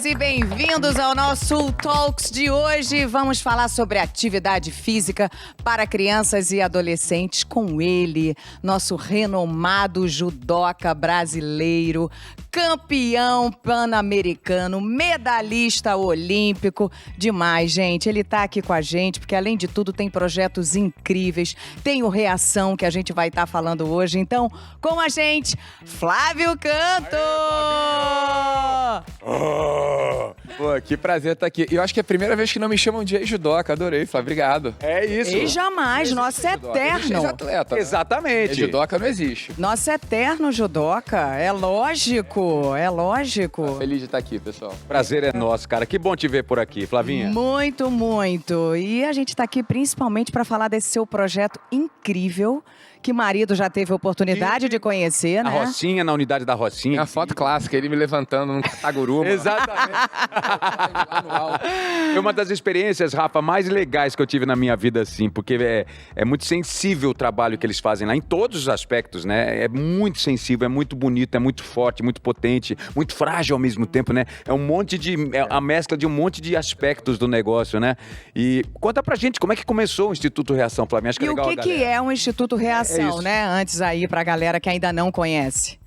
bem-vindas e bem-vindos ao nosso Talks de hoje. Vamos falar sobre atividade física para crianças e adolescentes com ele, nosso renomado judoca brasileiro, campeão pan-americano, medalhista olímpico. Demais, gente. Ele tá aqui com a gente porque, além de tudo, tem projetos incríveis. Tem o Reação, que a gente vai estar falando hoje. Então, com a gente, Flávio Canto! Pô, que prazer estar aqui. E eu acho que é a primeira vez que não me chamam de ex-judoca. Adorei, Flávio. Obrigado. É isso. E jamais, nosso eterno. Ex-atleta. Exatamente. Judoca não existe. Nosso eterno judoca. É lógico, é lógico. Feliz de estar aqui, pessoal. Prazer é nosso, cara. Que bom te ver por aqui, Flavinha. Muito, muito. E a gente está aqui principalmente para falar desse seu projeto incrível, que marido já teve a oportunidade de conhecer, Na né? Rocinha, na unidade da Rocinha. A foto clássica, ele me levantando num Kataguruma. Exatamente. É uma das experiências, Rafa, mais legais que eu tive na minha vida, assim, porque é muito sensível o trabalho que eles fazem lá, em todos os aspectos, né? É muito sensível, é muito bonito, é muito forte, muito potente, muito frágil ao mesmo tempo, né? É um monte de... É a mescla de um monte de aspectos do negócio, né? E conta pra gente, como é que começou o Instituto Reação, Flavinha? Acho que E é legal, o que é o Instituto Reação, isso. né? Antes aí, pra galera que ainda não conhece.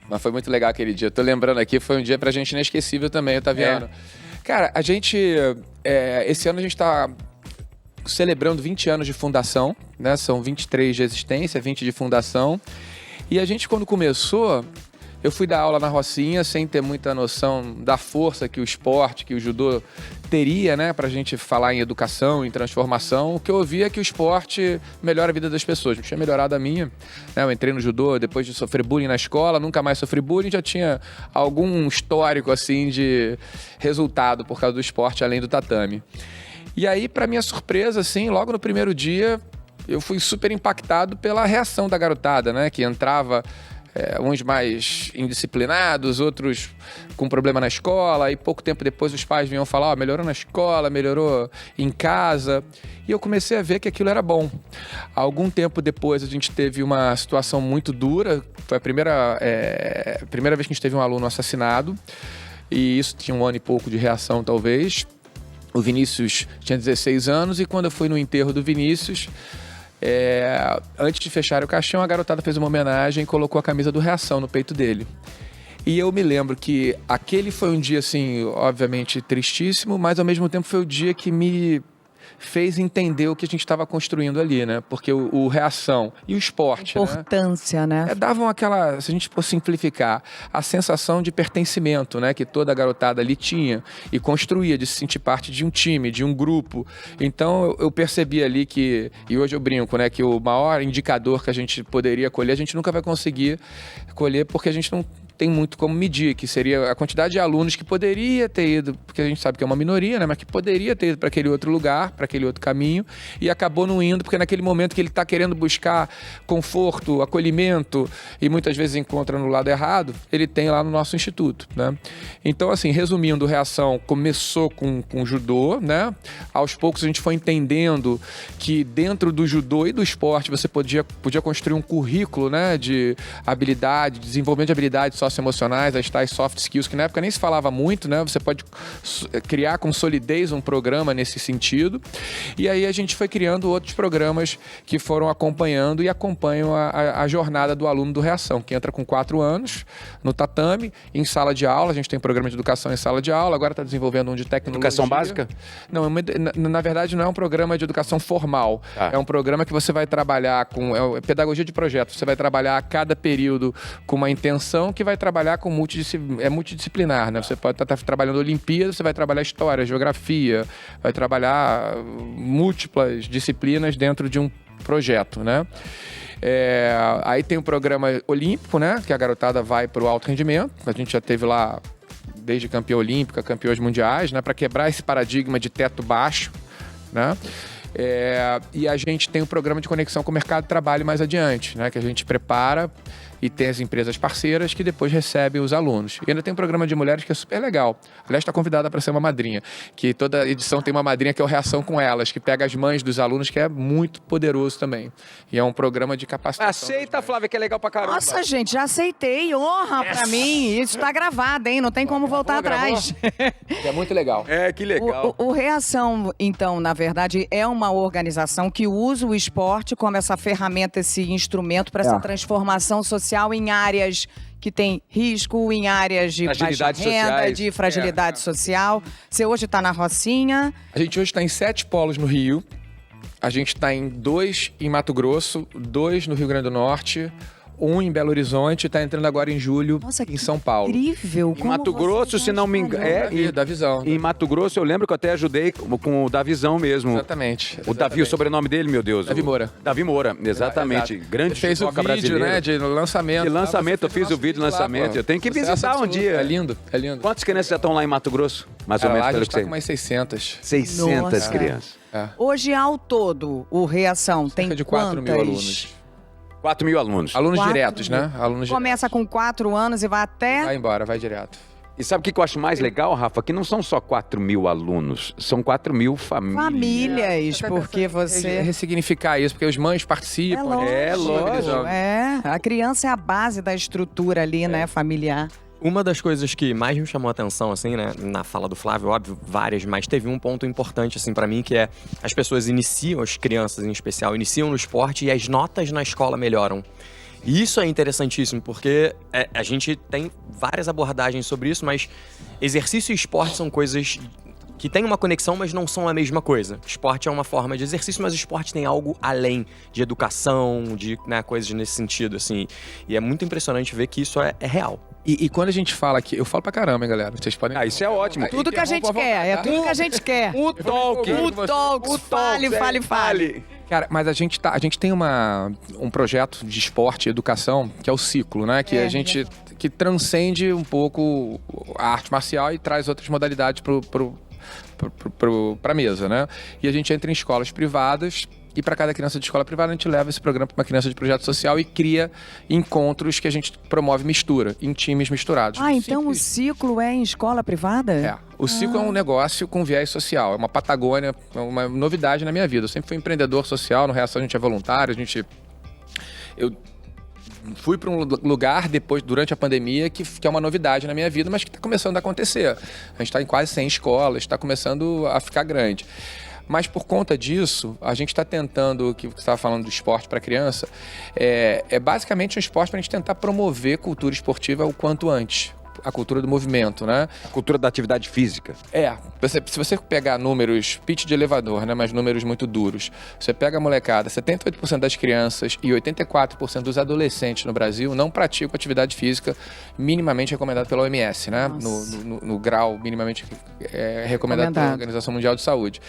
Mas foi muito legal aquele dia. Tô lembrando aqui, foi um dia pra gente inesquecível também, Otaviano. Cara, a gente... esse ano a gente tá celebrando 20 anos de fundação, né? São 23 de existência, 20 de fundação. E a gente, quando começou... Eu fui dar aula na Rocinha sem ter muita noção da força que o esporte, que o judô teria, né? Pra gente falar em educação, em transformação. O que eu ouvia é que o esporte melhora a vida das pessoas. Não tinha melhorado a minha. Né? Eu entrei no judô depois de sofrer bullying na escola, nunca mais sofri bullying, já tinha algum histórico, assim, de resultado por causa do esporte, além do tatame. E aí, pra minha surpresa, assim, logo no primeiro dia, eu fui super impactado pela reação da garotada, né? Que entrava... uns mais indisciplinados, outros com problema na escola, e pouco tempo depois os pais vinham falar, melhorou na escola, melhorou em casa, e eu comecei a ver que aquilo era bom. Algum tempo depois a gente teve uma situação muito dura, foi a primeira vez que a gente teve um aluno assassinado, e isso tinha 1 ano e pouco de reação talvez. O Vinícius tinha 16 anos, e quando eu fui no enterro do Vinícius... antes de fechar o caixão, a garotada fez uma homenagem e colocou a camisa do Reação no peito dele. E eu me lembro que aquele foi um dia, assim, obviamente tristíssimo, mas ao mesmo tempo foi o dia que me fez entender o que a gente estava construindo ali, né? Porque o Reação e o esporte, Importância, né? Davam aquela, se a gente for simplificar, a sensação de pertencimento, né? Que toda a garotada ali tinha e construía, de se sentir parte de um time, de um grupo. Então eu percebi ali que, e hoje eu brinco, né? Que o maior indicador que a gente poderia colher, a gente nunca vai conseguir colher porque a gente não tem muito como medir, que seria a quantidade de alunos que poderia ter ido, porque a gente sabe que é uma minoria, né? Mas que poderia ter ido para aquele outro lugar, para aquele outro caminho, e acabou não indo, porque naquele momento que ele está querendo buscar conforto, acolhimento, e muitas vezes encontra no lado errado, ele tem lá no nosso instituto, né? Então, assim, resumindo, Reação começou com judô, né? Aos poucos a gente foi entendendo que dentro do judô e do esporte você podia construir um currículo, né? De habilidade, desenvolvimento de habilidades socioemocionais, as tais soft skills, que na época nem se falava muito, né? Você pode criar com solidez um programa nesse sentido. E aí a gente foi criando outros programas que foram acompanhando e acompanham a jornada do aluno do Reação, que entra com 4 anos no tatame, em sala de aula. A gente tem programa de educação em sala de aula, agora está desenvolvendo um de tecnologia. Educação básica? Não, na verdade não é um programa de educação formal. É um programa que você vai trabalhar com pedagogia de projeto. Você vai trabalhar a cada período com uma intenção que vai trabalhar com multidisciplinar, né? Você pode estar trabalhando Olimpíada, você vai trabalhar história, geografia, vai trabalhar múltiplas disciplinas dentro de um projeto, né? Aí tem o programa olímpico, né? Que a garotada vai para o alto rendimento. A gente já teve lá desde campeã olímpica, campeões mundiais, né? Para quebrar esse paradigma de teto baixo, né? E a gente tem um programa de conexão com o mercado de trabalho mais adiante, né? Que a gente prepara E tem as empresas parceiras que depois recebem os alunos. E ainda tem um programa de mulheres que é super legal. Aliás, está convidada para ser uma madrinha. Que toda edição tem uma madrinha que é o Reação com Elas, que pega as mães dos alunos, que é muito poderoso também. E é um programa de capacitação. Aceita, Flávia, que é legal pra caramba. Nossa, gente, já aceitei. Honra pra mim. Isso tá gravado, hein? Não tem como voltar atrás. É muito legal. É, que legal. O Reação, então, na verdade, é uma organização que usa o esporte como essa ferramenta, esse instrumento para essa transformação social em áreas que tem risco, em áreas de baixa Fragilidades renda, sociais. de fragilidade social. Você hoje está na Rocinha. A gente hoje está em 7 polos no Rio. A gente está em 2 em Mato Grosso, 2 no Rio Grande do Norte, 1 em Belo Horizonte, está entrando agora em julho em São Paulo. Incrível. Em Mato Grosso, se não me engano. Da Visão. Em Mato Grosso, eu lembro que eu até ajudei com o Davizão mesmo. Exatamente. O Davi, o sobrenome dele, meu Deus. Davi Moura. Davi Moura, exatamente. Exato. Grande Ele fez o judoca vídeo, brasileiro. né, de lançamento. De lançamento, eu fiz o vídeo de lançamento. Eu tenho que visitar um dia. É lindo, é lindo. Quantas crianças já estão lá em Mato Grosso? Mais ou Cara, menos, lá a pelo gente que tá sei. com mais 600. 600 Nossa. crianças. É. Hoje, ao todo, o Reação tem Cerca de 4 mil quantas? alunos. 4 mil alunos. Alunos 4 diretos, mil. né? Alunos Começa com 4 anos e vai até... Vai embora, vai direto. E sabe o que eu acho mais legal, Rafa? Que não são só 4 mil alunos, são 4 mil famílias. Famílias, porque você... Ressignificar isso, porque os mães participam. É lógico. É, a criança é a base da estrutura ali, né, familiar. Uma das coisas que mais me chamou a atenção, assim, né, na fala do Flávio, óbvio, várias, mas teve um ponto importante, assim, pra mim, que é as pessoas iniciam, as crianças em especial, iniciam no esporte e as notas na escola melhoram. E isso é interessantíssimo, porque a gente tem várias abordagens sobre isso, mas exercício e esporte são coisas que têm uma conexão, mas não são a mesma coisa. Esporte é uma forma de exercício, mas o esporte tem algo além de educação, de, né, coisas nesse sentido, assim. E é muito impressionante ver que isso é real. E quando a gente fala aqui, eu falo pra caramba, hein, galera. Vocês podem. Ah, isso é ótimo. Tudo que a gente quer, é tudo que a gente quer. O talk. O Talks, fale. Cara, mas a gente tem um projeto de esporte e educação, que é o Ciclo, né? Que a gente que transcende um pouco a arte marcial e traz outras modalidades pra mesa, né? E a gente entra em escolas privadas. E para cada criança de escola privada, a gente leva esse programa para uma criança de projeto social e cria encontros que a gente promove mistura, em times misturados. Ah, então o ciclo é em escola privada? É. O ciclo é um negócio com viés social. É uma Patagônia, é uma novidade na minha vida. Eu sempre fui empreendedor social, no Reação a gente é voluntário, eu fui para um lugar durante a pandemia, que é uma novidade na minha vida, mas que está começando a acontecer. A gente está em quase 100 escolas, está começando a ficar grande. Mas por conta disso, a gente está tentando, que você estava falando do esporte para criança, é basicamente um esporte para a gente tentar promover cultura esportiva o quanto antes. A cultura do movimento, né? A cultura da atividade física. Se você pegar números, pitch de elevador, né? Mas números muito duros. Você pega a molecada, 78% das crianças e 84% dos adolescentes no Brasil não praticam atividade física minimamente recomendada pela OMS, né? No grau minimamente recomendado pela Organização Mundial de Saúde.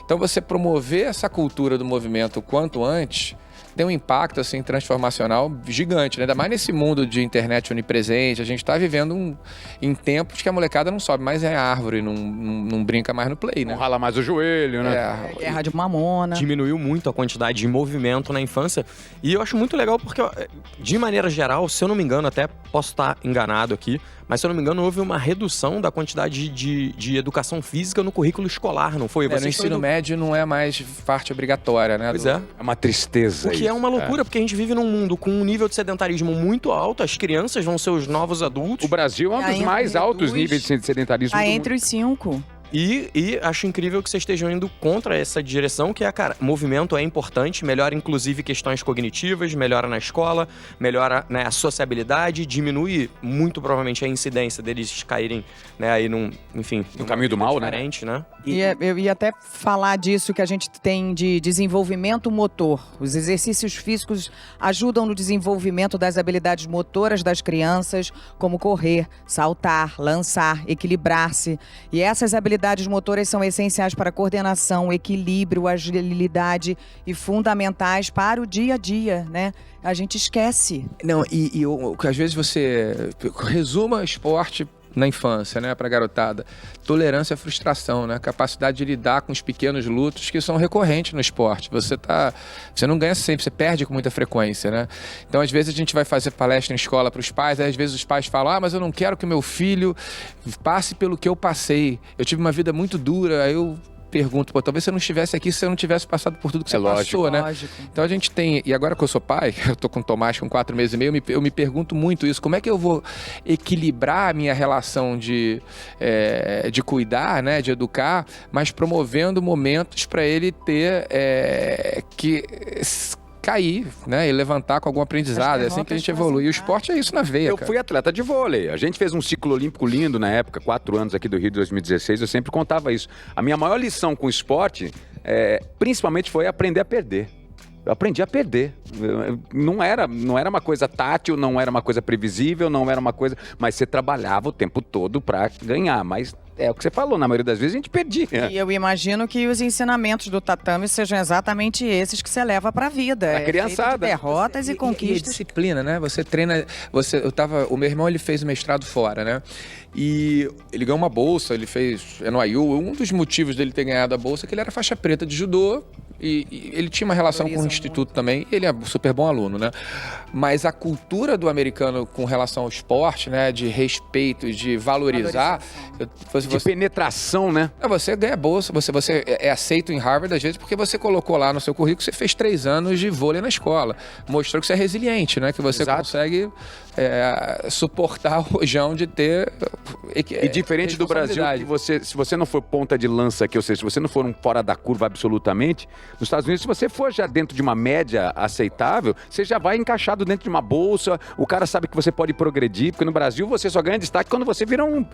Então, você promover essa cultura do movimento o quanto antes tem um impacto assim transformacional gigante, né? Ainda mais nesse mundo de internet onipresente. A gente está vivendo em tempos que a molecada não sobe mais em árvore, não brinca mais no play, né? Não rala mais o joelho, né? Guerra de mamona. Diminuiu muito a quantidade de movimento na infância. E eu acho muito legal porque, de maneira geral, se eu não me engano, até posso estar enganado aqui, mas se eu não me engano, houve uma redução da quantidade de educação física no currículo escolar, não foi? No ensino médio não é mais parte obrigatória, né? Pois é. É uma tristeza. O que é uma loucura, porque a gente vive num mundo com um nível de sedentarismo muito alto, as crianças vão ser os novos adultos. O Brasil é um dos mais altos níveis de sedentarismo do mundo. Entre os 5. E acho incrível que vocês estejam indo contra essa direção, que é, cara, movimento é importante, melhora inclusive questões cognitivas, melhora na escola, melhora, né, a sociabilidade, diminui muito provavelmente a incidência deles caírem, né, aí num caminho do mal, né? E eu ia até falar disso que a gente tem de desenvolvimento motor. Os exercícios físicos ajudam no desenvolvimento das habilidades motoras das crianças, como correr, saltar, lançar, equilibrar-se. E essas habilidades motoras são essenciais para a coordenação, equilíbrio, agilidade e fundamentais para o dia a dia, né? A gente esquece. Não, às vezes você resuma esporte na infância, né, pra garotada. Tolerância à frustração, né? Capacidade de lidar com os pequenos lutos que são recorrentes no esporte. Você não ganha sempre, você perde com muita frequência, né? Então, às vezes, a gente vai fazer palestra em escola para os pais, aí, às vezes os pais falam, mas eu não quero que o meu filho passe pelo que eu passei. Eu tive uma vida muito dura, aí eu pergunto, talvez você não estivesse aqui se eu não tivesse passado por tudo que você passou, né? Lógico. Então a gente tem, e agora que eu sou pai, eu tô com o Tomás com 4 meses e meio, eu me pergunto muito isso, como é que eu vou equilibrar a minha relação de cuidar, né, de educar, mas promovendo momentos para ele ter que cair, né, e levantar com algum aprendizado, é assim que a gente evolui. E o esporte é isso na veia, Eu cara. fui atleta de vôlei. A gente fez um ciclo olímpico lindo na época, 4 anos aqui do Rio de 2016, eu sempre contava isso. A minha maior lição com o esporte, principalmente, foi aprender a perder. Eu aprendi a perder. Não era uma coisa tátil, não era uma coisa previsível, não era uma coisa... Mas você trabalhava o tempo todo para ganhar, mas... É o que você falou, na maioria das vezes a gente perdia. E eu imagino que os ensinamentos do tatame sejam exatamente esses que você leva pra vida. A criançada. Feito de derrotas e conquistas. E disciplina, né? Você treina... O meu irmão, ele fez o mestrado fora, né? E ele ganhou uma bolsa, ele fez NYU. Um dos motivos dele ter ganhado a bolsa é que ele era faixa preta de judô. E ele tinha uma relação com o instituto também. Ele é super bom aluno, né? Mas a cultura do americano com relação ao esporte, né? De respeito, de valorizar... De penetração, né? Você ganha bolsa, você é aceito em Harvard, às vezes, porque você colocou lá no seu currículo que você fez 3 anos de vôlei na escola. Mostrou que você é resiliente, né? Que você consegue suportar o rojão de ter... E diferente do Brasil, que se você não for ponta de lança aqui, ou seja, se você não for um fora da curva absolutamente, nos Estados Unidos, se você for já dentro de uma média aceitável, você já vai encaixado dentro de uma bolsa, o cara sabe que você pode progredir, porque no Brasil você só ganha destaque quando você vira um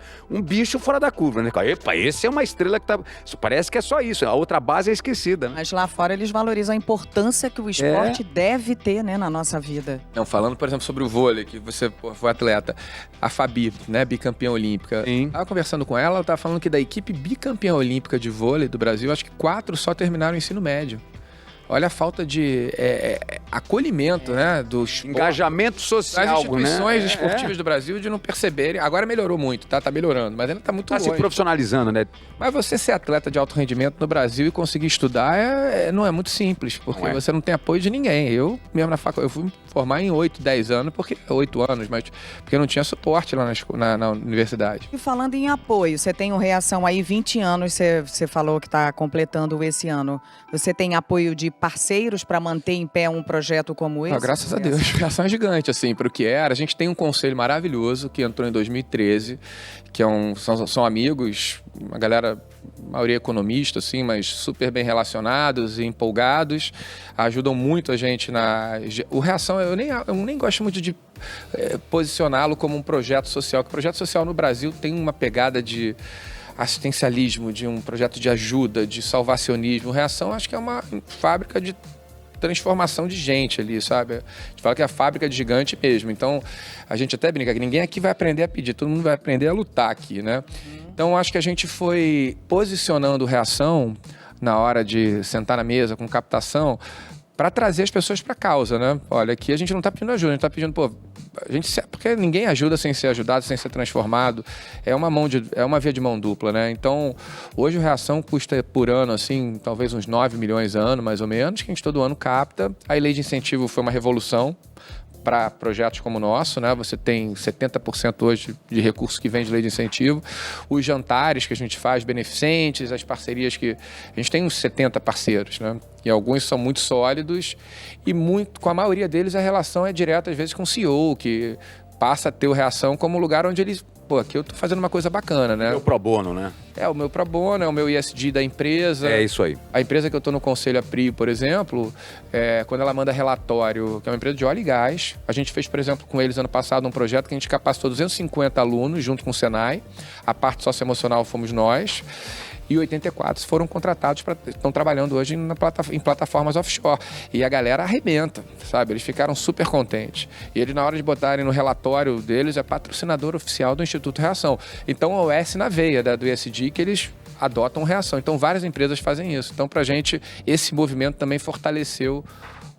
bicho fora da curva, né? Epa, esse é uma estrela que tá... Parece que é só isso, a outra base é esquecida, né? Mas lá fora eles valorizam a importância que o esporte deve ter, né, na nossa vida. Não, falando, por exemplo, sobre o vôlei, que você foi atleta, a Fabi, né, bicampeã olímpica. Sim. Tava conversando com ela tava falando que da equipe bicampeã olímpica de vôlei do Brasil, acho que 4 só terminaram o ensino médio. Olha a falta de acolhimento, né? Dos engajamento social, das instituições né? esportivas do Brasil de não perceberem. Agora melhorou muito, tá melhorando, mas ainda tá muito longe. Tá se profissionalizando, né? Mas você ser atleta de alto rendimento no Brasil e conseguir estudar não é muito simples, porque você não tem apoio de ninguém. Eu mesmo na faculdade, eu fui me formar em 8, 10 anos, 8 anos, mas porque não tinha suporte lá na universidade. E falando em apoio, você tem o Reação aí 20 anos, você falou que está completando esse ano. Você tem apoio de parceiros para manter em pé um projeto como esse? Graças a Deus, a reação é gigante, assim, para o que era. A gente tem um conselho maravilhoso que entrou em 2013, que são amigos, uma galera, a maioria economista, assim, mas super bem relacionados e empolgados, ajudam muito a gente o Reação, eu nem gosto muito de posicioná-lo como um projeto social, porque o projeto social no Brasil tem uma pegada de assistencialismo, de um projeto de ajuda, de salvacionismo. Reação, acho que é uma fábrica de transformação de gente ali, sabe? A gente fala que é a fábrica de gigante mesmo. Então, a gente até brinca que ninguém aqui vai aprender a pedir, todo mundo vai aprender a lutar aqui, né? Então, acho que a gente foi posicionando Reação na hora de sentar na mesa com captação para trazer as pessoas para a causa, né? Olha, aqui a gente não está pedindo ajuda, a gente está pedindo, porque ninguém ajuda sem ser ajudado, sem ser transformado. É uma via de mão dupla, né? Então, hoje o Reação custa por ano, assim, talvez uns 9 milhões a ano, mais ou menos, que a gente todo ano capta. A lei de incentivo foi uma revolução para projetos como o nosso, né? Você tem 70% hoje de recursos que vem de lei de incentivo. Os jantares que a gente faz, beneficentes, as parcerias que... A gente tem uns 70 parceiros, né? E alguns são muito sólidos e com a maioria deles a relação é direta, às vezes, com o CEO, que passa a ter o Reação como um lugar onde eles... aqui eu tô fazendo uma coisa bacana, né? Meu pro bono, né? O meu pro bono, é o meu ESG da empresa. É isso aí. A empresa que eu tô no conselho, a PRI, por exemplo, quando ela manda relatório, que é uma empresa de óleo e gás, a gente fez, por exemplo, com eles ano passado um projeto que a gente capacitou 250 alunos junto com o Senai. A parte socioemocional fomos nós. E 84 foram contratados, estão trabalhando hoje em plataformas offshore. E a galera arrebenta, sabe? Eles ficaram super contentes. E eles, na hora de botarem no relatório deles, é patrocinador oficial do Instituto Reação. Então, é o S na veia do ESG que eles adotam Reação. Então, várias empresas fazem isso. Então, pra gente, esse movimento também fortaleceu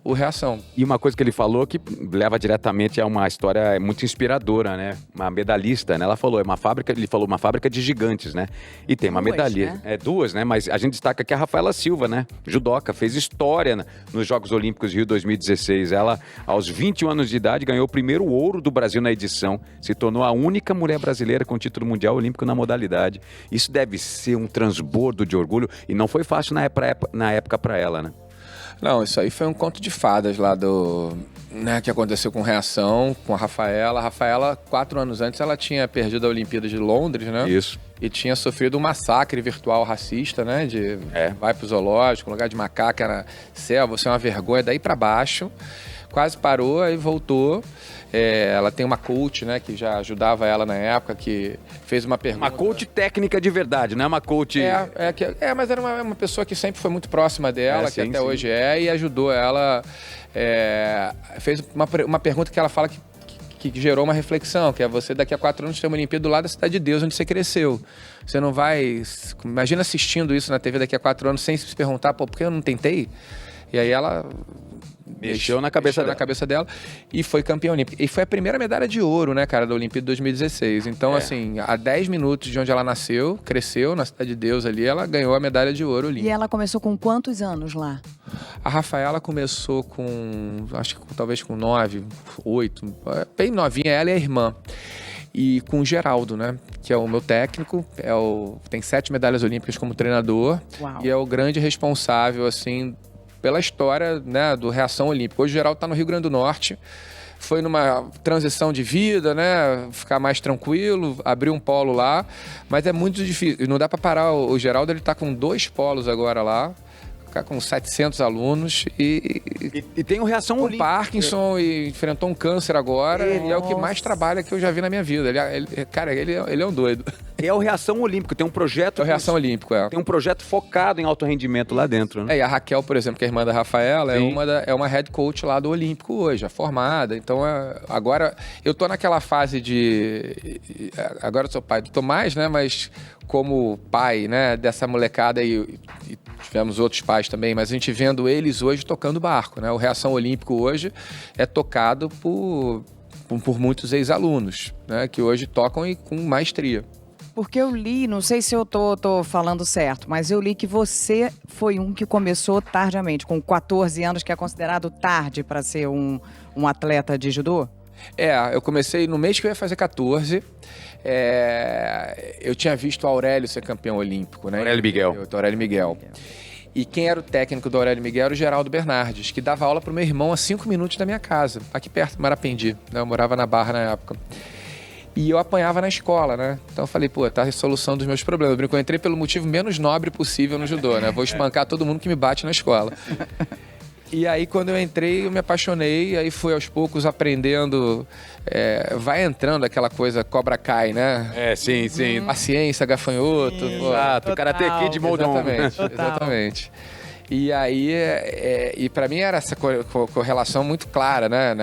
o Reação. E uma coisa que ele falou que leva diretamente a uma história muito inspiradora, né? Uma medalhista, né? Ela falou, ele falou uma fábrica de gigantes, né? E tem uma Duas, medalhista. né? Duas, né? Mas a gente destaca aqui a Rafaela Silva, né? Judoca, fez história nos Jogos Olímpicos Rio 2016. Ela, aos 21 anos de idade, ganhou o primeiro ouro do Brasil na edição. Se tornou a única mulher brasileira com título mundial olímpico na modalidade. Isso deve ser um transbordo de orgulho. E não foi fácil na época para ela, né? Não, isso aí foi um conto de fadas lá né, que aconteceu com Reação, com a Rafaela. A Rafaela, 4 anos antes, ela tinha perdido a Olimpíada de Londres, né? Isso. E tinha sofrido um massacre virtual racista, né? Vai pro zoológico, lugar de macaco, era selva, você é uma vergonha, daí pra baixo. Quase parou, aí voltou. Ela tem uma coach, né, que já ajudava ela na época, que fez uma pergunta. Uma coach técnica de verdade, não é uma coach... Mas era uma pessoa que sempre foi muito próxima dela, que até hoje e ajudou ela. Fez uma pergunta que ela fala que gerou uma reflexão, que é você daqui a 4 anos ter uma Olimpíada do lado da Cidade de Deus, onde você cresceu. Você não vai... Imagina assistindo isso na TV daqui a 4 anos sem se perguntar, por que eu não tentei? E aí ela... Mexeu na cabeça dela e foi campeã olímpica. E foi a primeira medalha de ouro, né, cara, da Olimpíada de 2016. Então, assim, a 10 minutos de onde ela nasceu, cresceu na Cidade de Deus ali, ela ganhou a medalha de ouro olímpica. E ela começou com quantos anos lá? A Rafaela começou acho que talvez com 9, 8, bem novinha, ela e a irmã. E com o Geraldo, né, que é o meu técnico, tem 7 medalhas olímpicas como treinador. Uau. E é o grande responsável, assim, pela história, né, do Reação Olímpica. Hoje o Geraldo está no Rio Grande do Norte, foi numa transição de vida, né, ficar mais tranquilo, abrir um polo lá, mas é muito difícil, não dá para parar. O Geraldo, ele está com 2 polos agora lá, ficar com 700 alunos e tem o Reação com Olímpica. Parkinson e enfrentou um câncer agora, e é o que mais trabalha que eu já vi na minha vida. Ele é um doido. É o Reação Olímpico, tem um projeto... É o Reação Olímpico, Tem um projeto focado em alto rendimento lá dentro, né? E a Raquel, por exemplo, que é a irmã da Rafaela, é uma head coach lá do Olímpico hoje, formada. Então, agora, eu tô naquela fase de... Agora eu sou pai do Tomás, né? Mas como pai, né, dessa molecada e tivemos outros pais também, mas a gente vendo eles hoje tocando barco, né? O Reação Olímpico hoje é tocado por muitos ex-alunos, né? Que hoje tocam e com maestria. Porque eu li, não sei se eu tô falando certo, mas eu li que você foi um que começou tardiamente, com 14 anos, que é considerado tarde para ser um atleta de judô? Eu comecei no mês que eu ia fazer 14. Eu tinha visto o Aurélio ser campeão olímpico, né? Aurélio Miguel. E quem era o técnico do Aurélio Miguel era o Geraldo Bernardes, que dava aula pro meu irmão a 5 minutos da minha casa, aqui perto, em Marapendi, né? Eu morava na Barra na época. E eu apanhava na escola, né? Então eu falei, tá a solução dos meus problemas. Eu entrei pelo motivo menos nobre possível no judô, né? Vou espancar todo mundo que me bate na escola. E aí, quando eu entrei, eu me apaixonei, aí fui aos poucos aprendendo. Vai entrando aquela coisa Cobra Kai, né? Sim. Paciência, gafanhoto. Exato, Karate Kid Moldon. Exatamente. E aí, pra mim era essa correlação muito clara, né?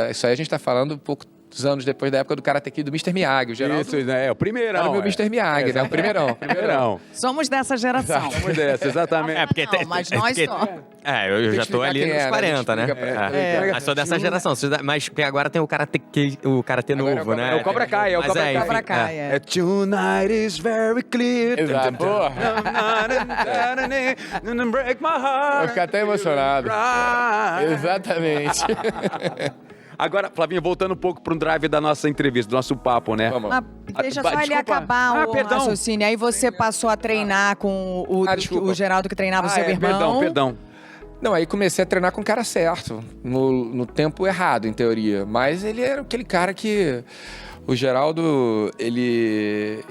Isso aí a gente tá falando um pouco anos depois da época do Karate Kid do Mr. Miyagi. O Geraldo Isso, o primeirão. era o meu Mr. Miyagi, né? O primeirão. Somos dessa geração. Somos dessa, exatamente. Mas nós só. Eu já tô ali nos 40, né? Mas sou dessa geração. Mas agora tem o Karatê novo, né? É o Cobra Kai, Cobra Kai. Tonight is very clear. Exato. Break my heart. Vou ficar até emocionado. Exatamente. Agora, Flavinho, voltando um pouco para um drive da nossa entrevista, do nosso papo, né? Mas deixa só ele acabar o raciocínio. Aí você passou a treinar com o Geraldo que treinava o seu irmão. Perdão. Não, aí comecei a treinar com o cara certo, no tempo errado, em teoria. Mas ele era aquele cara que... O Geraldo,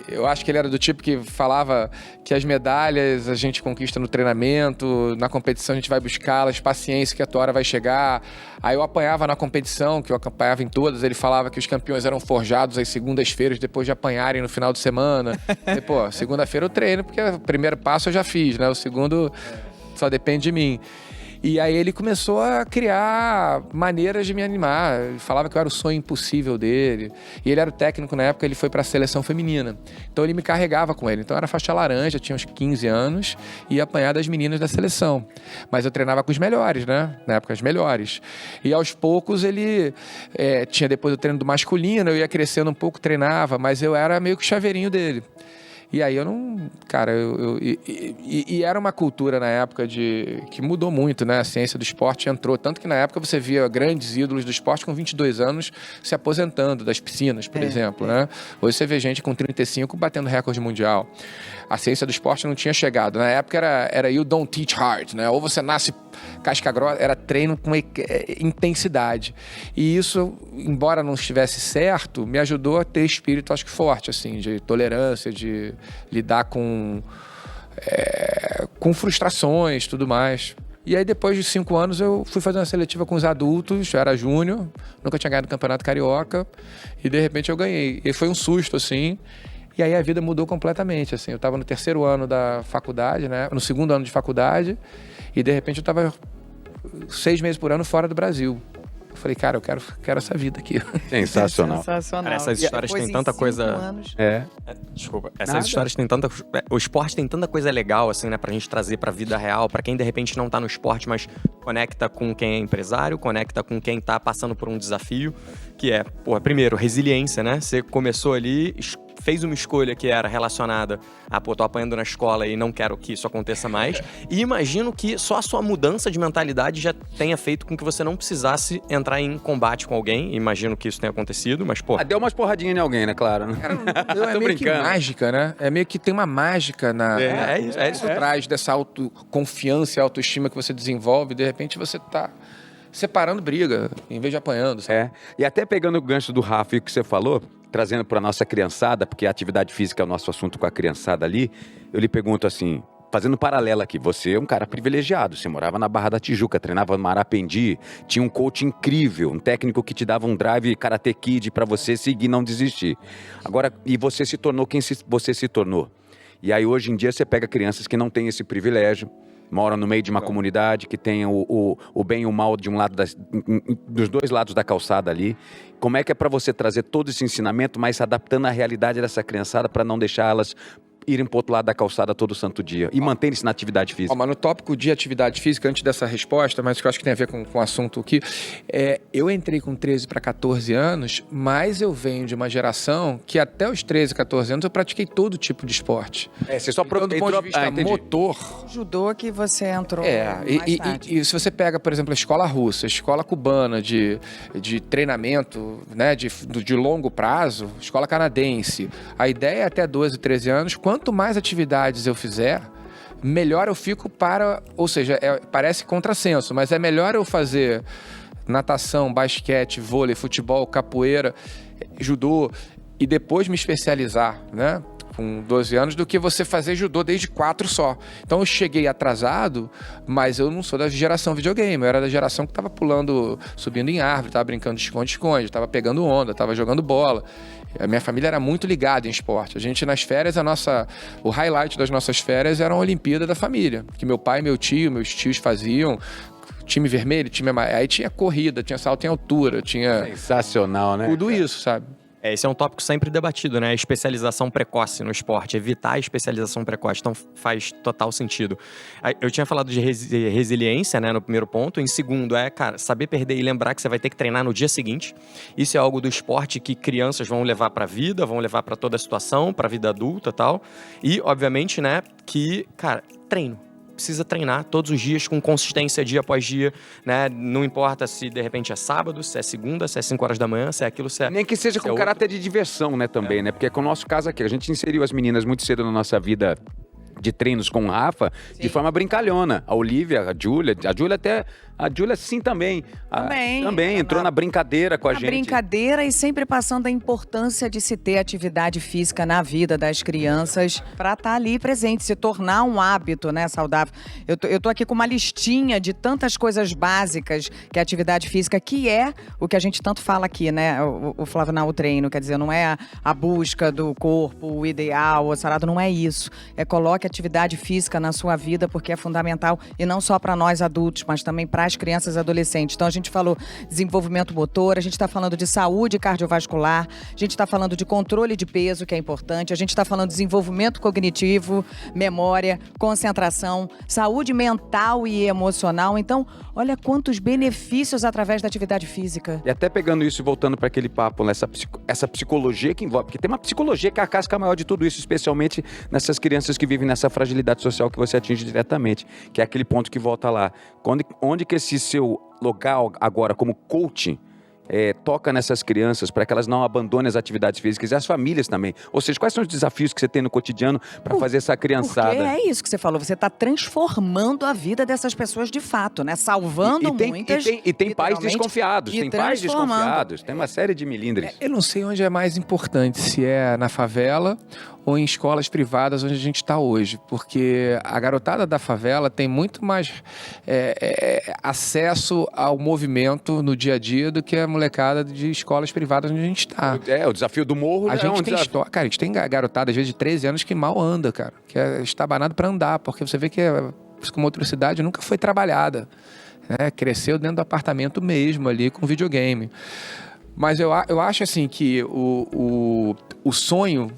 eu acho que ele era do tipo que falava que as medalhas a gente conquista no treinamento, na competição a gente vai buscá-las, paciência que a tua hora vai chegar. Aí eu apanhava na competição, que eu apanhava em todas, ele falava que os campeões eram forjados às segundas-feiras depois de apanharem no final de semana. E, segunda-feira eu treino, porque o primeiro passo eu já fiz, né? O segundo só depende de mim. E aí ele começou a criar maneiras de me animar. Ele falava que eu era o sonho impossível dele. E ele era o técnico na época, ele foi para a seleção feminina. Então ele me carregava com ele. Então eu era faixa laranja, tinha uns 15 anos e ia apanhar das meninas da seleção. Mas eu treinava com os melhores, né? Na época, os melhores. E aos poucos ele tinha depois o treino do masculino, eu ia crescendo um pouco, treinava, mas eu era meio que o chaveirinho dele. E aí eu não... Cara, e era uma cultura na época que mudou muito, né? A ciência do esporte entrou. Tanto que na época você via grandes ídolos do esporte com 22 anos se aposentando das piscinas, por exemplo, né? Hoje você vê gente com 35 batendo recorde mundial. A ciência do esporte não tinha chegado. Na época era you don't teach hard, né? Ou você nasce casca grossa, era treino com intensidade. E isso, embora não estivesse certo, me ajudou a ter espírito, acho que forte, assim, de tolerância, de lidar com frustrações, tudo mais. E aí, depois de 5 anos, eu fui fazer uma seletiva com os adultos, eu era júnior, nunca tinha ganhado o Campeonato Carioca, e de repente eu ganhei. E foi um susto, assim, e aí a vida mudou completamente, assim. Eu estava no 3º ano da faculdade, né? No 2º ano de faculdade, e de repente eu estava 6 meses por ano fora do Brasil. Eu falei, cara, eu quero essa vida aqui. Sensacional. Sensacional. Cara, essas histórias têm tanta coisa... Desculpa. Essas histórias têm tanta... O esporte tem tanta coisa legal, assim, né? Pra gente trazer pra vida real, pra quem de repente não tá no esporte, mas conecta com quem é empresário, conecta com quem tá passando por um desafio, que é, primeiro, resiliência, né? Você começou ali, fez uma escolha que era relacionada a, tô apanhando na escola e não quero que isso aconteça mais. E imagino que só a sua mudança de mentalidade já tenha feito com que você não precisasse entrar em combate com alguém. Imagino que isso tenha acontecido, mas, deu umas porradinhas em alguém, né, claro? Né? Cara, é meio que mágica, né? É meio que tem uma mágica isso traz dessa autoconfiança e autoestima que você desenvolve. De repente você tá separando briga, em vez de apanhando, sabe? E até pegando o gancho do Rafa e o que você falou, trazendo para nossa criançada, porque a atividade física é o nosso assunto com a criançada ali, eu lhe pergunto assim, fazendo um paralelo aqui, você é um cara privilegiado, você morava na Barra da Tijuca, treinava no Marapendi, tinha um coach incrível, um técnico que te dava um drive Karate Kid para você seguir e não desistir. Agora, e você se tornou quem você se tornou. E aí hoje em dia você pega crianças que não têm esse privilégio, moram no meio de uma comunidade que tem o bem e o mal de um lado dos dois lados da calçada ali. Como é que é para você trazer todo esse ensinamento, mas se adaptando à realidade dessa criançada para não deixar elas irem para o outro lado da calçada todo santo dia e manterem-se na atividade física? Mas no tópico de atividade física, antes dessa resposta, mas que eu acho que tem a ver com o assunto aqui, eu entrei com 13 para 14 anos, mas eu venho de uma geração que até os 13, 14 anos eu pratiquei todo tipo de esporte. Você só então, do ponto de vista motor... Judô que você entrou e se você pega, por exemplo, a escola russa, a escola cubana de treinamento, né, de longo prazo, escola canadense, a ideia é até 12, 13 anos, quanto mais atividades eu fizer, melhor eu fico ou seja, parece contrassenso, mas é melhor eu fazer natação, basquete, vôlei, futebol, capoeira, judô e depois me especializar, né? Com 12 anos, do que você fazer judô desde 4 só. Então eu cheguei atrasado, mas eu não sou da geração videogame, eu era da geração que estava pulando, subindo em árvore, estava brincando de esconde-esconde, estava pegando onda, estava jogando bola. A minha família era muito ligada em esporte. A gente, nas férias, o highlight das nossas férias era a Olimpíada da família, que meu pai, meus tios faziam. Time vermelho, aí tinha corrida, tinha salto em altura, tinha... Sensacional, né? Tudo isso, sabe? Esse é um tópico sempre debatido, né? A especialização precoce no esporte, evitar a especialização precoce. Então, faz total sentido. Eu tinha falado de resiliência, né, no primeiro ponto. Em segundo, cara, saber perder e lembrar que você vai ter que treinar no dia seguinte. Isso é algo do esporte que crianças vão levar pra vida, vão levar pra toda a situação, pra vida adulta e tal. E, obviamente, né, que, cara, treino. Precisa treinar todos os dias com consistência, dia após dia, né? Não importa se de repente é sábado, se é segunda, se é 5 horas da manhã, se é aquilo, se é... Nem que seja com caráter de diversão, né, também, né? Porque com o nosso caso aqui, a gente inseriu as meninas muito cedo na nossa vida de treinos com o Rafa, de forma brincalhona. A Olivia, a Júlia até A Júlia, sim, também. Também. Entrou na brincadeira com a Na gente. brincadeira e sempre passando a importância de se ter atividade física na vida das crianças para estar ali presente, se tornar um hábito, né, saudável. Eu tô aqui com uma listinha de tantas coisas básicas que a atividade física, que é o que a gente tanto fala aqui, né, o Flavinal Treino, quer dizer, não é a busca do corpo, o ideal, o sarado, não é isso. É coloque atividade física na sua vida porque é fundamental e não só para nós adultos, mas também para as crianças e adolescentes. Então a gente falou desenvolvimento motor, a gente está falando de saúde cardiovascular, a gente está falando de controle de peso, que é importante, a gente está falando de desenvolvimento cognitivo, memória, concentração, saúde mental e emocional. Então, olha quantos benefícios através da atividade física. E até pegando isso e voltando para aquele papo, essa psicologia que envolve, porque tem uma psicologia que é a casca maior de tudo isso, especialmente nessas crianças que vivem nessa fragilidade social que você atinge diretamente, que é aquele ponto que volta lá. Onde que esse seu local agora como coach toca nessas crianças para que elas não abandonem as atividades físicas e as famílias também? Ou seja, quais são os desafios que você tem no cotidiano para fazer essa criançada? Porque é isso que você falou, você está transformando a vida dessas pessoas de fato, né? Salvando muitas. E tem pais desconfiados, tem uma série de milindres. Eu não sei onde é mais importante, se é na favela ou em escolas privadas onde a gente está hoje, porque a garotada da favela tem muito mais acesso ao movimento no dia a dia do que a molecada de escolas privadas onde a gente está. O desafio do morro a gente tem história, cara, a gente tem garotada às vezes de 13 anos que mal anda, cara, que é estabanado para andar, porque você vê que a psicomotricidade nunca foi trabalhada, né? Cresceu dentro do apartamento mesmo ali com videogame. Mas eu acho assim que o sonho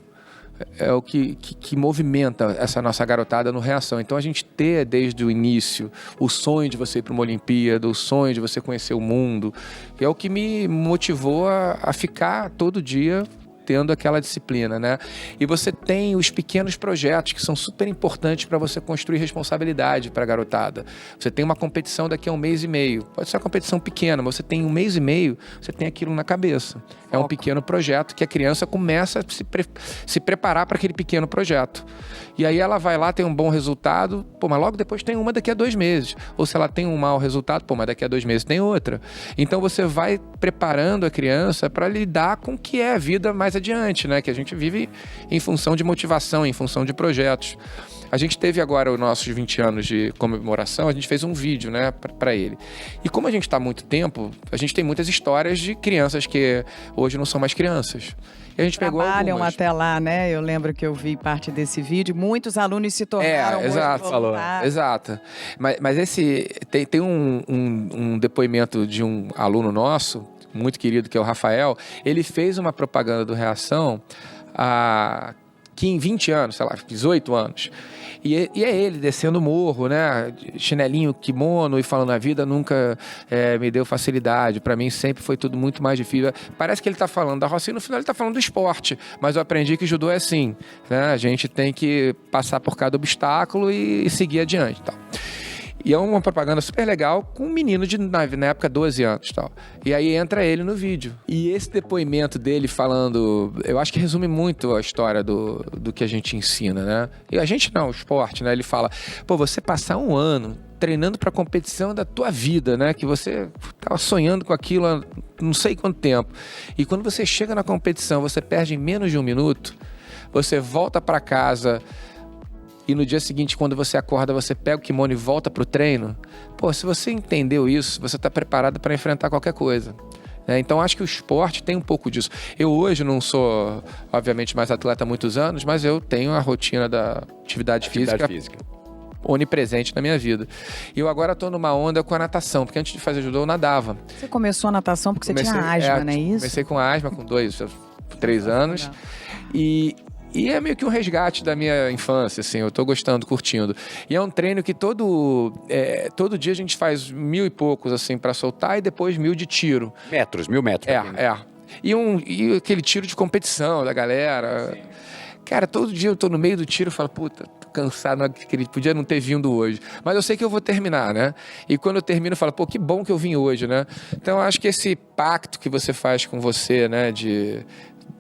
é o que movimenta essa nossa garotada no Reação. Então a gente ter desde o início o sonho de você ir para uma Olimpíada, o sonho de você conhecer o mundo, é o que me motivou a ficar todo dia tendo aquela disciplina, né? E você tem os pequenos projetos que são super importantes para você construir responsabilidade para a garotada. Você tem uma competição daqui a 1 mês e meio. Pode ser uma competição pequena, mas você tem 1 mês e meio, você tem aquilo na cabeça. É um pequeno projeto que a criança começa a se preparar para aquele pequeno projeto. E aí ela vai lá, tem um bom resultado, mas logo depois tem uma daqui a 2 meses. Ou se ela tem um mau resultado, mas daqui a 2 meses tem outra. Então você vai preparando a criança para lidar com o que é a vida mais adiante, né? Que a gente vive em função de motivação, em função de projetos. A gente teve agora os nossos 20 anos de comemoração, a gente fez um vídeo, né, para ele. E como a gente está há muito tempo, a gente tem muitas histórias de crianças que hoje não são mais crianças. E a gente trabalham pegou até lá, né? Eu lembro que eu vi parte desse vídeo. Muitos alunos se tornaram exato, falou. Exato. Mas esse tem um depoimento de um aluno nosso, muito querido, que é o Rafael. Ele fez uma propaganda do Reação há 20 anos, sei lá, 18 anos. E é ele descendo o morro, né? Chinelinho, kimono, e falando: a vida nunca me deu facilidade. Para mim sempre foi tudo muito mais difícil. Parece que ele tá falando da roça e no final ele tá falando do esporte. Mas eu aprendi que judô é assim, né? A gente tem que passar por cada obstáculo e seguir adiante, tal. E é uma propaganda super legal com um menino de, na época, 12 anos e tal. E aí entra ele no vídeo. E esse depoimento dele falando, eu acho que resume muito a história do que a gente ensina, né? E a gente não, o esporte, né? Ele fala: você passar 1 ano treinando para a competição da tua vida, né? Que você estava sonhando com aquilo há não sei quanto tempo. E quando você chega na competição, você perde em menos de 1 minuto, você volta para casa. E no dia seguinte, quando você acorda, você pega o kimono e volta pro treino. Se você entendeu isso, você está preparado para enfrentar qualquer coisa. Então, acho que o esporte tem um pouco disso. Eu hoje não sou, obviamente, mais atleta há muitos anos, mas eu tenho a rotina da atividade física onipresente na minha vida. E eu agora estou numa onda com a natação, porque antes de fazer judô eu nadava. Você começou a natação porque você tinha asma, não é isso? Comecei com asma com 3 anos. E é meio que um resgate da minha infância, assim, eu tô gostando, curtindo. E é um treino que todo dia a gente faz 1.000 e poucos, assim, pra soltar, e depois 1.000 de tiro. 1.000 metros. E aquele tiro de competição da galera. Sim. Cara, todo dia eu tô no meio do tiro e falo: puta, tô cansado, podia não ter vindo hoje. Mas eu sei que eu vou terminar, né? E quando eu termino, eu falo: que bom que eu vim hoje, né? Então, eu acho que esse pacto que você faz com você, né, de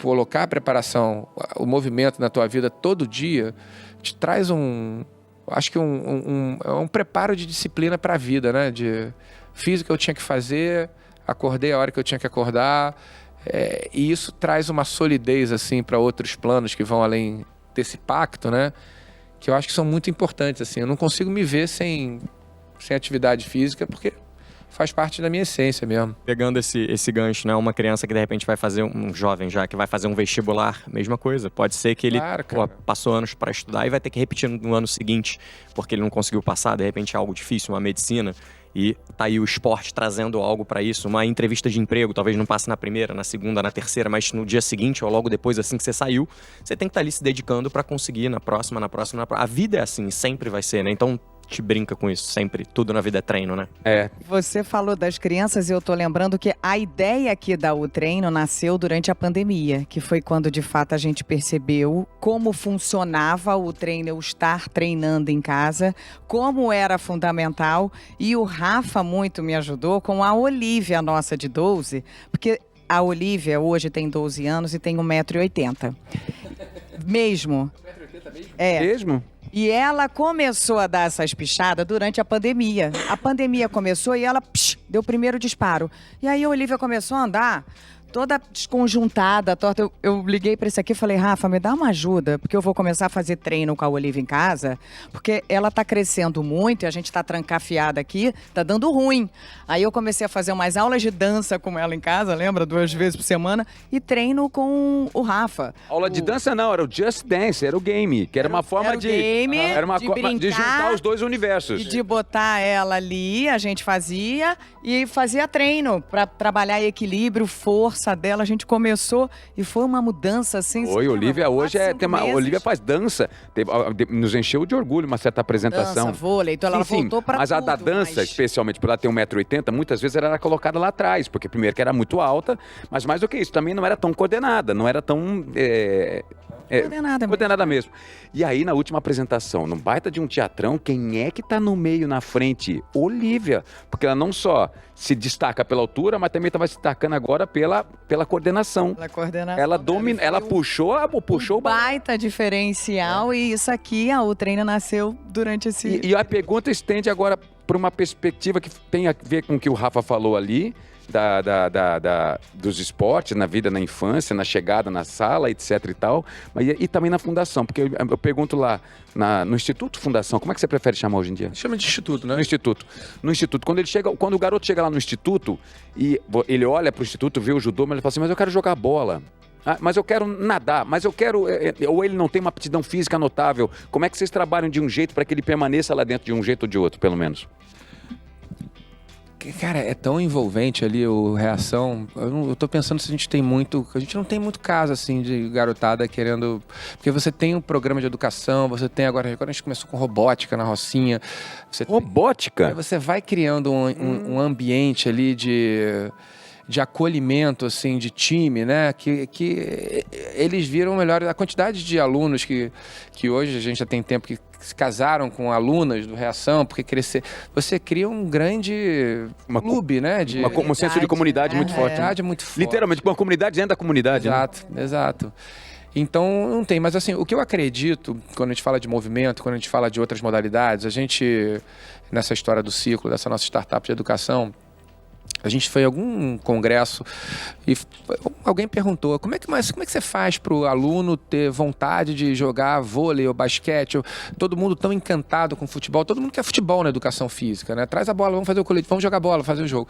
colocar a preparação, o movimento na tua vida todo dia, te traz um preparo de disciplina para a vida, né? fiz o que eu tinha que fazer, acordei a hora que eu tinha que acordar. E isso traz uma solidez assim para outros planos que vão além desse pacto, né? Que eu acho que são muito importantes, assim. Eu não consigo me ver sem atividade física, porque faz parte da minha essência mesmo. Pegando esse gancho, né? Uma criança que de repente vai fazer, um jovem já, que vai fazer um vestibular, mesma coisa. Pode ser que ele passou anos para estudar e vai ter que repetir no ano seguinte, porque ele não conseguiu passar, de repente é algo difícil, uma medicina. E tá aí o esporte trazendo algo para isso. Uma entrevista de emprego, talvez não passe na primeira, na segunda, na terceira, mas no dia seguinte ou logo depois, assim que você saiu, você tem que estar ali se dedicando para conseguir na próxima. A vida é assim, sempre vai ser, né? Então, te brinca com isso, sempre. Tudo na vida é treino, né? Você falou das crianças e eu tô lembrando que a ideia aqui da U Treino nasceu durante a pandemia, que foi quando de fato a gente percebeu como funcionava o treino, eu estar treinando em casa, como era fundamental, e o Rafa muito me ajudou com a Olivia, nossa de 12, porque a Olivia hoje tem 12 anos e tem 1,80 m. Mesmo. 1,80 m mesmo? Mesmo? E ela começou a dar essas pichadas durante a pandemia. A pandemia começou e ela deu o primeiro disparo. E aí a Olivia começou a andar toda desconjuntada, torta. Eu liguei para esse aqui e falei, Rafa, me dá uma ajuda, porque eu vou começar a fazer treino com a Olivia em casa, porque ela tá crescendo muito e a gente tá trancafiada aqui, tá dando ruim. Aí eu comecei a fazer umas aulas de dança com ela em casa, lembra? 2 vezes por semana, e treino com o Rafa. Aula de dança não, era o Just Dance, era o game, que era uma forma de... Game, era uma de forma de juntar os dois universos. E de botar ela ali, a gente fazia, e fazia treino para trabalhar equilíbrio, força dela. A gente começou e foi uma mudança assim. Oi, Olivia hoje Olivia faz dança. Nos encheu de orgulho uma certa apresentação. Dança, vôlei, então ela voltou para Mas a da dança, especialmente por ela ter 1,80 m, muitas vezes ela era colocada lá atrás, porque primeiro que era muito alta, mas mais do que isso, também não era tão coordenada, não era tão... coordenada mesmo. E aí, na última apresentação, num baita de um teatrão, quem é que tá no meio, na frente? Olivia. Porque ela não só se destaca pela altura, mas também estava se destacando agora pela coordenação. Pela coordenação. Ela puxou o baita diferencial, e isso aqui, o treino nasceu durante esse... E a pergunta estende agora para uma perspectiva que tem a ver com o que o Rafa falou ali, dos esportes, na vida, na infância, na chegada na sala, etc e tal, mas e também na fundação, porque eu pergunto lá no Instituto Fundação, como é que você prefere chamar hoje em dia? Chama de instituto, né? No Instituto. Quando o garoto chega lá no Instituto e ele olha pro Instituto, vê o judô, mas ele fala assim, mas eu quero jogar bola. Mas eu quero nadar, mas eu quero... Ou ele não tem uma aptidão física notável. Como é que vocês trabalham de um jeito para que ele permaneça lá dentro de um jeito ou de outro, pelo menos? Cara, é tão envolvente ali o Reação. Eu tô pensando se a gente tem muito... A gente não tem muito caso, assim, de garotada querendo... Porque você tem um programa de educação, você tem agora a gente começou com robótica na Rocinha. Robótica? Aí você vai criando um ambiente ali de acolhimento, assim, de time, né? Que eles viram melhor. A quantidade de alunos que hoje a gente já tem tempo que se casaram com alunas do Reação, porque você cria um grande clube, né? Um senso de comunidade muito forte. Comunidade muito forte. Literalmente, uma comunidade dentro da comunidade. Exato, né? Exato. Então, não tem. Mas, assim, o que eu acredito, quando a gente fala de movimento, quando a gente fala de outras modalidades, a gente, nessa história do ciclo, dessa nossa startup de educação, a gente foi a algum congresso e alguém perguntou como é que você faz para o aluno ter vontade de jogar vôlei ou basquete? Todo mundo tão encantado com futebol, todo mundo quer futebol na educação física, né? Traz a bola, vamos fazer o coletivo, vamos jogar bola, fazer o jogo.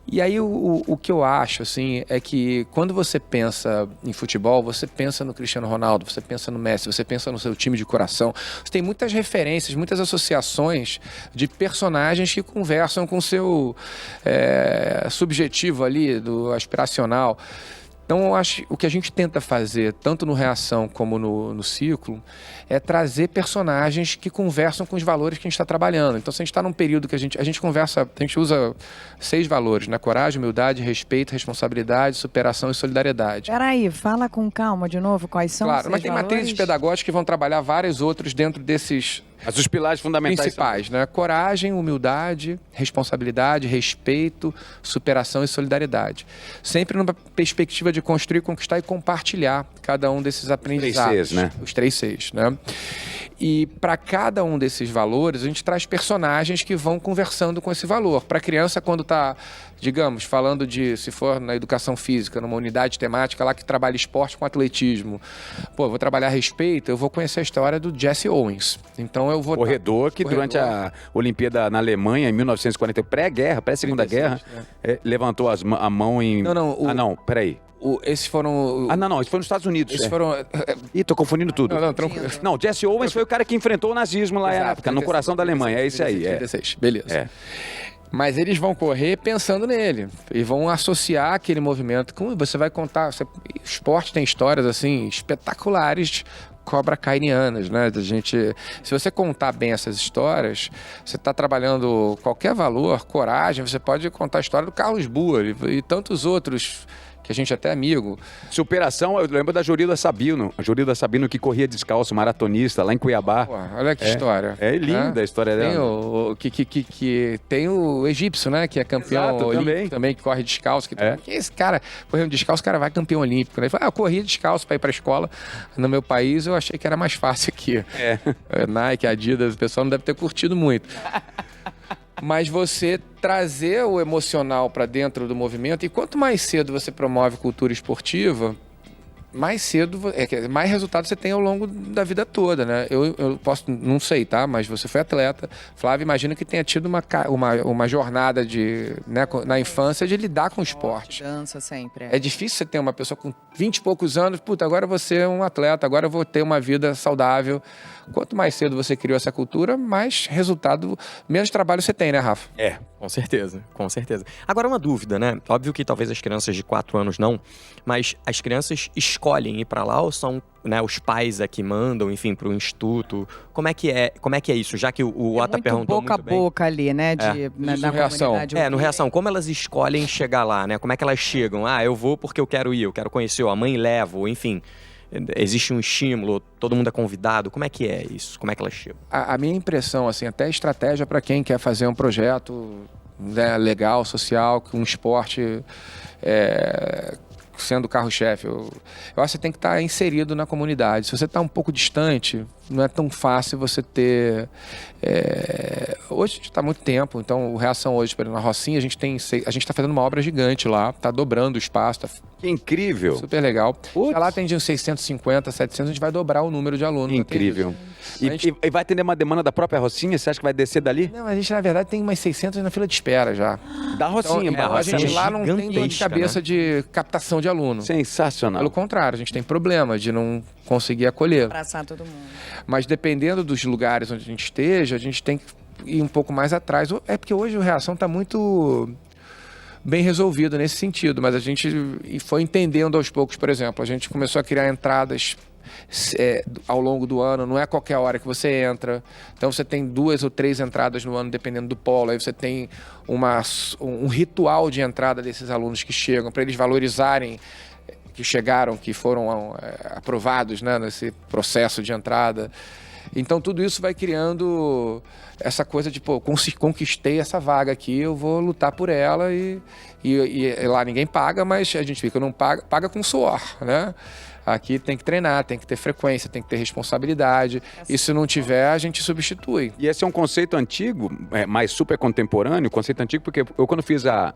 E aí o que eu acho, assim, é que quando você pensa em futebol, você pensa no Cristiano Ronaldo, você pensa no Messi, você pensa no seu time de coração. Você tem muitas referências, muitas associações de personagens que conversam com o seu subjetivo ali, do aspiracional. Então, eu acho que o que a gente tenta fazer, tanto no Reação como no Ciclo, é trazer personagens que conversam com os valores que a gente está trabalhando. Então, se a gente está num período que a gente usa 6 valores, né? Coragem, humildade, respeito, responsabilidade, superação e solidariedade. Peraí, fala com calma de novo quais são os 6 Claro, mas tem valores? matrizes pedagógicas que vão trabalhar vários outros dentro desses Mas os pilares fundamentais principais, né? Coragem, humildade, responsabilidade, respeito, superação e solidariedade. Sempre numa perspectiva de construir, conquistar e compartilhar cada um desses aprendizados. 3 Cs, né? Os 3 Cs, né? E para cada um desses valores, a gente traz personagens que vão conversando com esse valor. Para a criança, quando está, digamos, falando de, se for na educação física, numa unidade temática lá que trabalha esporte com atletismo, pô, eu vou trabalhar respeito, eu vou conhecer a história do Jesse Owens. Então eu vou... Corredor que durante a Olimpíada na Alemanha, em 1940, pré-guerra, pré-segunda guerra, levantou a mão em... Não, peraí. Esses foram... Não, esses foram nos Estados Unidos. Esses foram... Ih, tô confundindo tudo. Tranquilo. Não, Jesse Owens foi o cara que enfrentou o nazismo lá na época, no coração da Alemanha. É esse aí. 36, beleza. É. Mas eles vão correr pensando nele e vão associar aquele movimento com... Você vai contar... Esporte tem histórias, assim, espetaculares, cobra kainianas, né? Se você contar bem essas histórias, você está trabalhando qualquer valor, coragem, você pode contar a história do Carlos Boer e tantos outros... que a gente até é amigo. Superação, eu lembro da Jorilda Sabino. A Jorilda Sabino que corria descalço, maratonista, lá em Cuiabá. Pô, olha que história. É linda a história dela. Tem o egípcio, né? Que é campeão olímpico também, que corre descalço. Que esse cara, correndo descalço, o cara vai campeão olímpico. Né? Ele fala, eu corria descalço para ir para a escola. No meu país, eu achei que era mais fácil aqui. Nike, Adidas, o pessoal não deve ter curtido muito. Mas você trazer o emocional para dentro do movimento, e quanto mais cedo você promove cultura esportiva, mais cedo, mais resultado você tem ao longo da vida toda, né? Eu posso, não sei, tá? Mas você foi atleta. Flávio, imagino que tenha tido uma jornada na infância de lidar com o esporte. Dança sempre. É difícil você ter uma pessoa com 20 e poucos anos, puta, agora você é um atleta, agora eu vou ter uma vida saudável. Quanto mais cedo você criou essa cultura, mais resultado, menos trabalho você tem, né, Rafa? Com certeza, com certeza. Agora uma dúvida, né? Óbvio que talvez as crianças de 4 anos não, mas as crianças escolhem ir pra lá ou são, né, os pais é que mandam, enfim, pro instituto? Como é que é isso? Já que o Ota perguntou boca muito bem. boca a boca ali, né? Na reação. comunidade. No Reação, como elas escolhem chegar lá, né? Como é que elas chegam? Eu vou porque eu quero ir, eu quero conhecer, a mãe leva, enfim... Existe um estímulo, todo mundo é convidado. Como é que é isso? Como é que elas chegam? A minha impressão, assim, até estratégia para quem quer fazer um projeto, né, legal, social, com um esporte sendo o carro-chefe. Eu acho que você tem que estar inserido na comunidade. Se você está um pouco distante, não é tão fácil você ter... Hoje a gente está há muito tempo, então o Reação hoje, por exemplo, na Rocinha, a gente está fazendo uma obra gigante lá, está dobrando o espaço, Que incrível! Super legal. Já lá tem de uns 650, 700, a gente vai dobrar o número de alunos. Incrível. E vai atender uma demanda da própria Rocinha? Você acha que vai descer dali? Não, a gente na verdade tem umas 600 na fila de espera já. Da Rocinha, então, a gente lá não tem dor de cabeça, né, de captação de aluno. Sensacional. Pelo contrário, a gente tem problema de não conseguir acolher. Abraçar todo mundo. Mas dependendo dos lugares onde a gente esteja, a gente tem que ir um pouco mais atrás. É porque hoje o Reação está muito bem resolvido nesse sentido, mas a gente foi entendendo aos poucos. Por exemplo, a gente começou a criar entradas ao longo do ano, não é qualquer hora que você entra. Então você tem 2 ou 3 entradas no ano, dependendo do polo. Aí você tem um ritual de entrada desses alunos que chegam, para eles valorizarem que chegaram, que foram aprovados, né, nesse processo de entrada. Então tudo isso vai criando essa coisa de, pô, conquistei essa vaga aqui, eu vou lutar por ela e lá ninguém paga, mas a gente fica, não paga com suor, né? Aqui tem que treinar, tem que ter frequência, tem que ter responsabilidade. E se não tiver, a gente substitui. E esse é um conceito antigo, mas super contemporâneo, conceito antigo, porque eu quando fiz a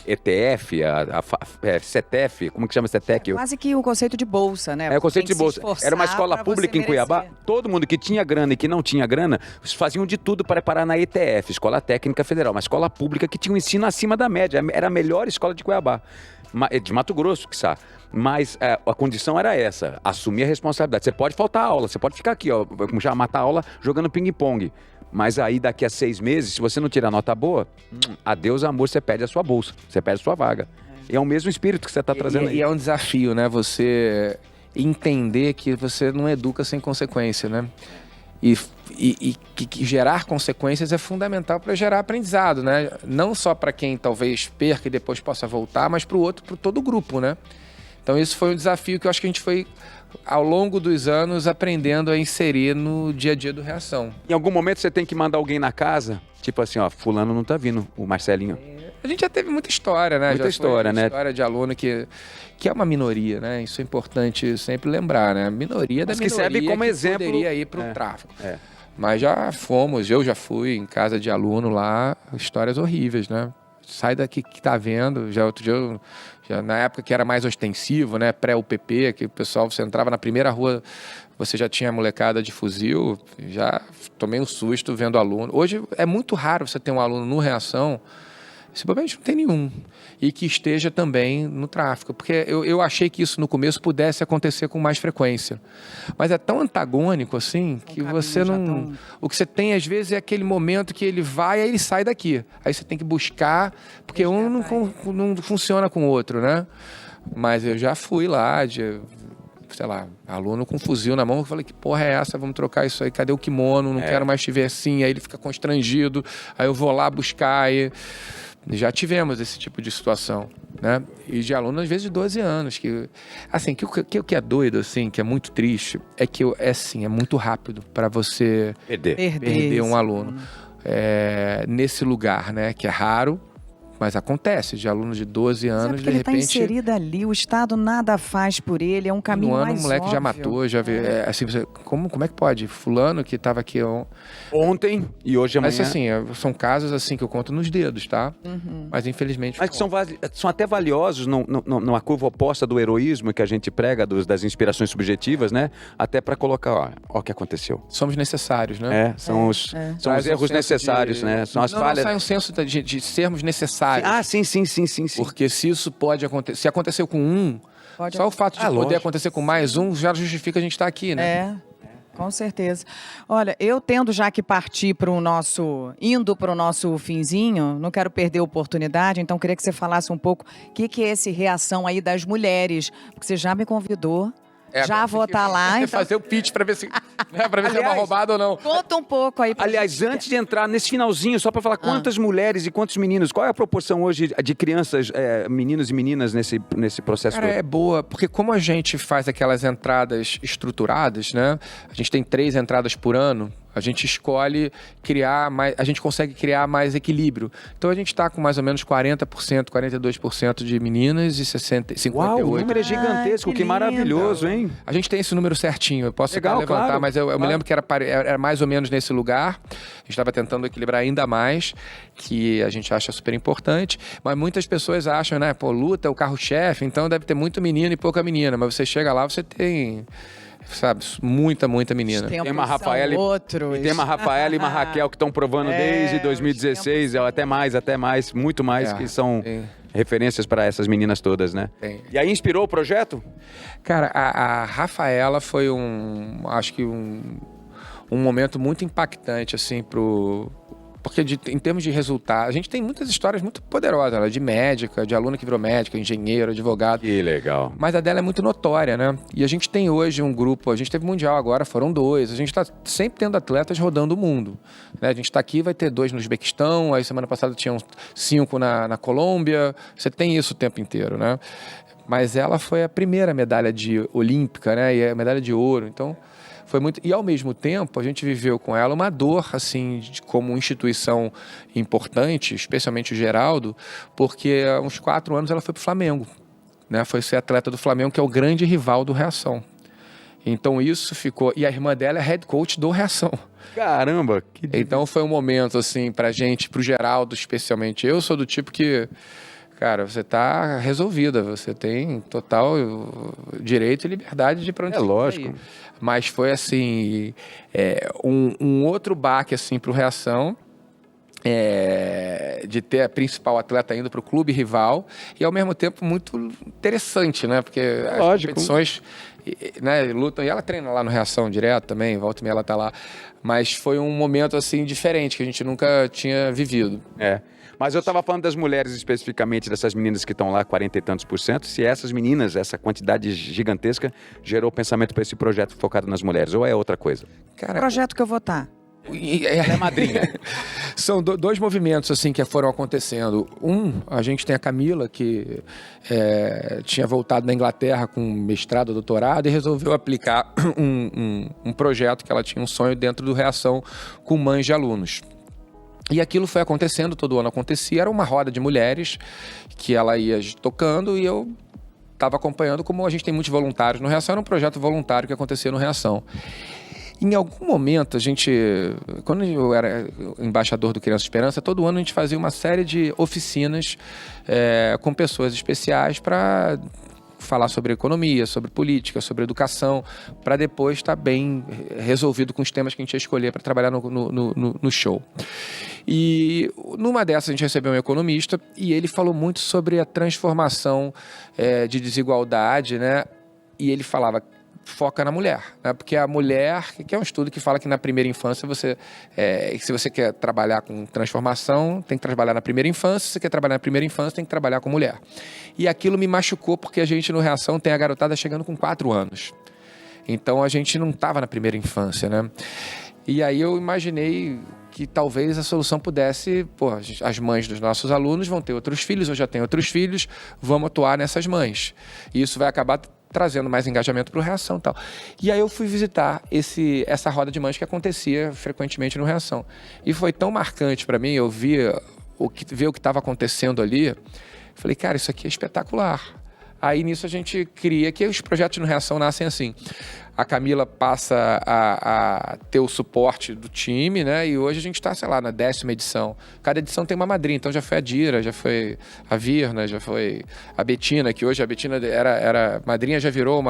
ETF, a CETEF, como que chama CETEC? Quase que o conceito de bolsa, né? O conceito de bolsa. Era uma escola pública em Cuiabá. Todo mundo que tinha grana e que não tinha grana faziam de tudo para parar na ETF, Escola Técnica Federal, uma escola pública que tinha um ensino acima da média. Era a melhor escola de Cuiabá. De Mato Grosso, quiçá. Mas a condição era essa, assumir a responsabilidade. Você pode faltar a aula, você pode ficar aqui, já matar a aula jogando ping-pong. Mas aí daqui a 6 meses, se você não tirar nota boa, adeus amor, você perde a sua bolsa, você perde a sua vaga. E é o mesmo espírito que você está trazendo aí. E é um desafio, né? Você entender que você não educa sem consequência, né? E que gerar consequências é fundamental para gerar aprendizado, né? Não só para quem talvez perca e depois possa voltar, mas para o outro, para todo o grupo, né? Então isso foi um desafio que eu acho que a gente foi, ao longo dos anos, aprendendo a inserir no dia a dia do Reação. Em algum momento você tem que mandar alguém na casa, tipo assim, ó, fulano não tá vindo, o Marcelinho. A gente já teve muita história, né? Muita Já história, foi né? História de aluno que é uma minoria, né? Isso é importante sempre lembrar, né? A minoria da Mas que minoria serve como que exemplo. poderia ir para o tráfico. É. Mas eu já fui em casa de aluno lá, histórias horríveis, né? Sai daqui que tá vendo. Já outro dia, já na época que era mais ostensivo, né? Pré-UPP, que o pessoal, você entrava na primeira rua, você já tinha molecada de fuzil, já tomei um susto vendo aluno. Hoje é muito raro você ter um aluno no Reação, simplesmente não tem nenhum, e que esteja também no tráfico, porque eu achei que isso no começo pudesse acontecer com mais frequência, mas é tão antagônico assim, que você não... O que você tem às vezes é aquele momento que ele vai, aí ele sai daqui, aí você tem que buscar, porque um não funciona com o outro, né? Mas eu já fui lá sei lá, aluno com fuzil na mão, eu falei, que porra é essa? Vamos trocar isso aí, cadê o kimono? Não quero mais te ver assim, aí ele fica constrangido, aí eu vou lá buscar, e já tivemos esse tipo de situação, né? E de aluno, às vezes, de 12 anos, que, assim, o que é doido, assim, que é muito triste, é que, é muito rápido para você perder um aluno nesse lugar, né? Que é raro, mas acontece, de alunos de 12 anos, de repente... ele está inserido ali, o Estado nada faz por ele, é um caminho mais óbvio. O moleque já matou, já vê... assim, como é que pode? Fulano que estava aqui ontem e hoje amanhã... Mas assim, são casos assim que eu conto nos dedos, tá? Mas infelizmente... Mas que são até valiosos numa curva oposta do heroísmo que a gente prega, das inspirações subjetivas, né? Até para colocar, ó o que aconteceu. Somos necessários, né? São os erros necessários, né? São as falhas... Não sai um senso de sermos necessários. Sim. Porque se isso pode acontecer... Se aconteceu com um, só o fato de poder lógico. acontecer com mais um já justifica a gente estar aqui, né? Com certeza. Olha, eu tendo já que partir indo para o nosso finzinho, não quero perder a oportunidade, então queria que você falasse um pouco o que é esse Reação aí das mulheres, porque você já me convidou. Já vou estar lá. Então... fazer o pitch para ver se é uma roubada ou não. Conta um pouco aí. Aliás, antes de entrar nesse finalzinho, só para falar quantas mulheres e quantos meninos, qual é a proporção hoje de crianças, meninos e meninas nesse processo? Cara, é boa, porque como a gente faz aquelas entradas estruturadas, né? A gente tem 3 entradas por ano. A gente escolhe criar mais, a gente consegue criar mais equilíbrio. Então a gente está com mais ou menos 40%, 42% de meninas e 58%. Uau, o número é gigantesco, que maravilhoso, hein? A gente tem esse número certinho, eu posso levantar, claro, mas eu me lembro que era mais ou menos nesse lugar. A gente estava tentando equilibrar ainda mais, que a gente acha super importante. Mas muitas pessoas acham, né? Pô, luta é o carro-chefe, então deve ter muito menino e pouca menina. Mas você chega lá, você tem... sabe, muita menina. Tem uma Rafaela e uma Raquel que estão provando desde 2016, até mais, muito mais, que são referências para essas meninas todas, né? E aí inspirou o projeto? Cara, a Rafaela foi acho que um momento muito impactante, assim, porque em termos de resultado, a gente tem muitas histórias muito poderosas, né? De médica, de aluna que virou médica, engenheiro, advogado. Que legal. Mas a dela é muito notória, né? E a gente tem hoje um grupo, a gente teve Mundial agora, foram 2. A gente está sempre tendo atletas rodando o mundo, né? A gente está aqui, vai ter 2 no Uzbequistão, aí semana passada tinham 5 na Colômbia. Você tem isso o tempo inteiro, né? Mas ela foi a primeira medalha olímpica, né? E a medalha de ouro, então... Foi muito... E, ao mesmo tempo, a gente viveu com ela uma dor, assim, como instituição importante, especialmente o Geraldo, porque há uns 4 anos ela foi para o Flamengo, né? Foi ser atleta do Flamengo, que é o grande rival do Reação. Então, isso ficou... E a irmã dela é head coach do Reação. Caramba! Então, foi um momento, assim, pra gente, pro Geraldo, especialmente. Eu sou do tipo que... Cara, você tá resolvida, você tem total direito e liberdade de ir pra onde você lógico. ir. Mas foi assim, um outro baque assim pro Reação, de ter a principal atleta indo pro clube rival e ao mesmo tempo muito interessante, né? Porque as competições, né, lutam, e ela treina lá no Reação direto também, volta e meia ela tá lá. Mas foi um momento assim diferente que a gente nunca tinha vivido. Mas eu estava falando das mulheres especificamente, dessas meninas que estão lá, 40 e tantos %, se essas meninas, essa quantidade gigantesca, gerou pensamento para esse projeto focado nas mulheres, ou é outra coisa? Cara, projeto que eu vou estar. Ela é madrinha. São dois movimentos assim que foram acontecendo. A gente tem a Camila, que tinha voltado da Inglaterra com mestrado, doutorado, e resolveu aplicar um projeto que ela tinha um sonho dentro do Reação com mães de alunos. E aquilo foi acontecendo, todo ano acontecia, era uma roda de mulheres que ela ia tocando e eu estava acompanhando. Como a gente tem muitos voluntários no Reação, era um projeto voluntário que acontecia no Reação. Em algum momento, quando eu era embaixador do Criança Esperança, todo ano a gente fazia uma série de oficinas com pessoas especiais para falar sobre economia, sobre política, sobre educação, para depois estar bem resolvido com os temas que a gente ia escolher para trabalhar no show. E numa dessas a gente recebeu um economista e ele falou muito sobre a transformação de desigualdade, né? E ele falava: foca na mulher, né? Porque a mulher, que é um estudo que fala que na primeira infância se você quer trabalhar com transformação, tem que trabalhar na primeira infância. Se você quer trabalhar na primeira infância, tem que trabalhar com mulher. E aquilo me machucou, porque a gente no Reação tem a garotada chegando com 4 anos. Então a gente não estava na primeira infância, né? E aí eu imaginei que talvez a solução pudesse, as mães dos nossos alunos vão ter outros filhos, ou já têm outros filhos, vamos atuar nessas mães. E isso vai acabar trazendo mais engajamento para o Reação e tal. E aí eu fui visitar essa roda de mães que acontecia frequentemente no Reação. E foi tão marcante para mim, eu ver o que estava acontecendo ali. Falei, cara, isso aqui é espetacular. Aí nisso a gente cria, que os projetos no Reação nascem assim. A Camila passa a ter o suporte do time, né? E hoje a gente está, sei lá, na 10ª edição. Cada edição tem uma madrinha, então já foi a Dira, já foi a Virna, já foi a Betina, que hoje a Betina era madrinha, já virou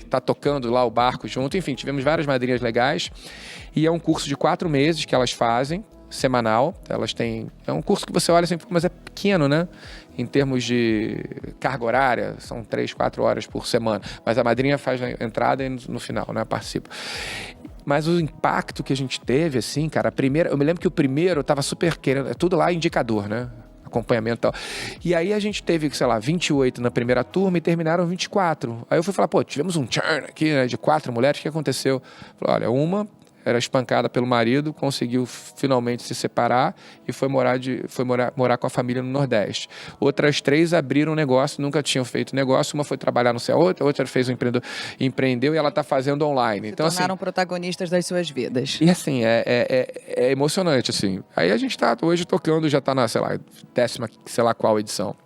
tá tocando lá o barco junto. Enfim, tivemos várias madrinhas legais. E é um curso de 4 meses que elas fazem, semanal. É um curso que você olha assim, mas é pequeno, né? Em termos de carga horária, são 3, 4 horas por semana. Mas a madrinha faz a entrada e no final, né? Participa. Mas o impacto que a gente teve, assim, cara, eu me lembro que o primeiro eu tava super querendo, é tudo lá indicador, né? Acompanhamento e tal. E aí a gente teve, sei lá, 28 na primeira turma e terminaram 24. Aí eu fui falar, tivemos um churn aqui, né, de 4 mulheres, o que aconteceu? Falei, olha, uma era espancada pelo marido, conseguiu finalmente se separar e foi morar com a família no Nordeste. Outras 3 abriram um negócio, nunca tinham feito negócio. Uma foi trabalhar no céu, outra fez empreendeu e ela está fazendo online. Então, tornaram protagonistas das suas vidas. E assim, é emocionante, assim. Aí a gente está hoje tocando, já está na, sei lá, 10ª, sei lá qual edição.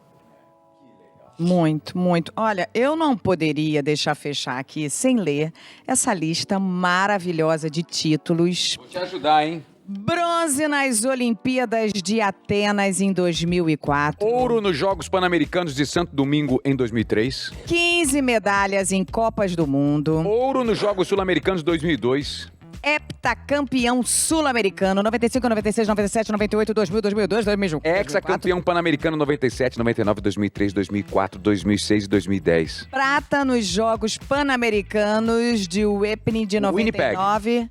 Muito, muito. Olha, eu não poderia deixar fechar aqui sem ler essa lista maravilhosa de títulos. Vou te ajudar, hein? Bronze nas Olimpíadas de Atenas em 2004. Ouro nos Jogos Pan-Americanos de Santo Domingo em 2003. 15 medalhas em Copas do Mundo. Ouro nos Jogos Sul-Americanos 2002. Heptacampeão sul-americano, 95, 96, 97, 98, 2000, 2002, 2001. Hexacampeão pan-americano 97, 99, 2003, 2004, 2006 e 2010. Prata nos Jogos Pan-Americanos de Winnipeg de 99.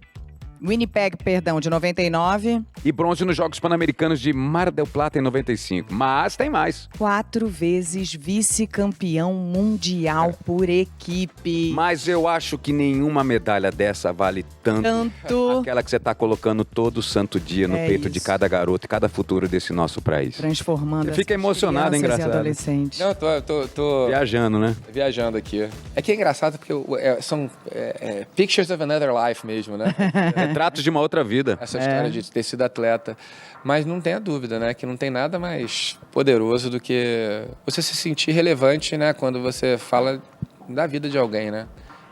Winnipeg, perdão, de 99. E bronze nos Jogos Pan-Americanos de Mar del Plata em 95. Mas tem mais. 4 vezes vice-campeão mundial por equipe. Mas eu acho que nenhuma medalha dessa vale tanto aquela que você está colocando todo santo dia no peito de cada garoto e cada futuro desse nosso país. Transformando Fica emocionado, engraçado. E adolescentes. Não, tô viajando, né? Viajando aqui. É que é engraçado porque são pictures of another life mesmo, né? Retratos de uma outra vida. Essa história de ter sido atleta. Mas não tenha dúvida, né? Que não tem nada mais poderoso do que você se sentir relevante, né? Quando você fala da vida de alguém, né?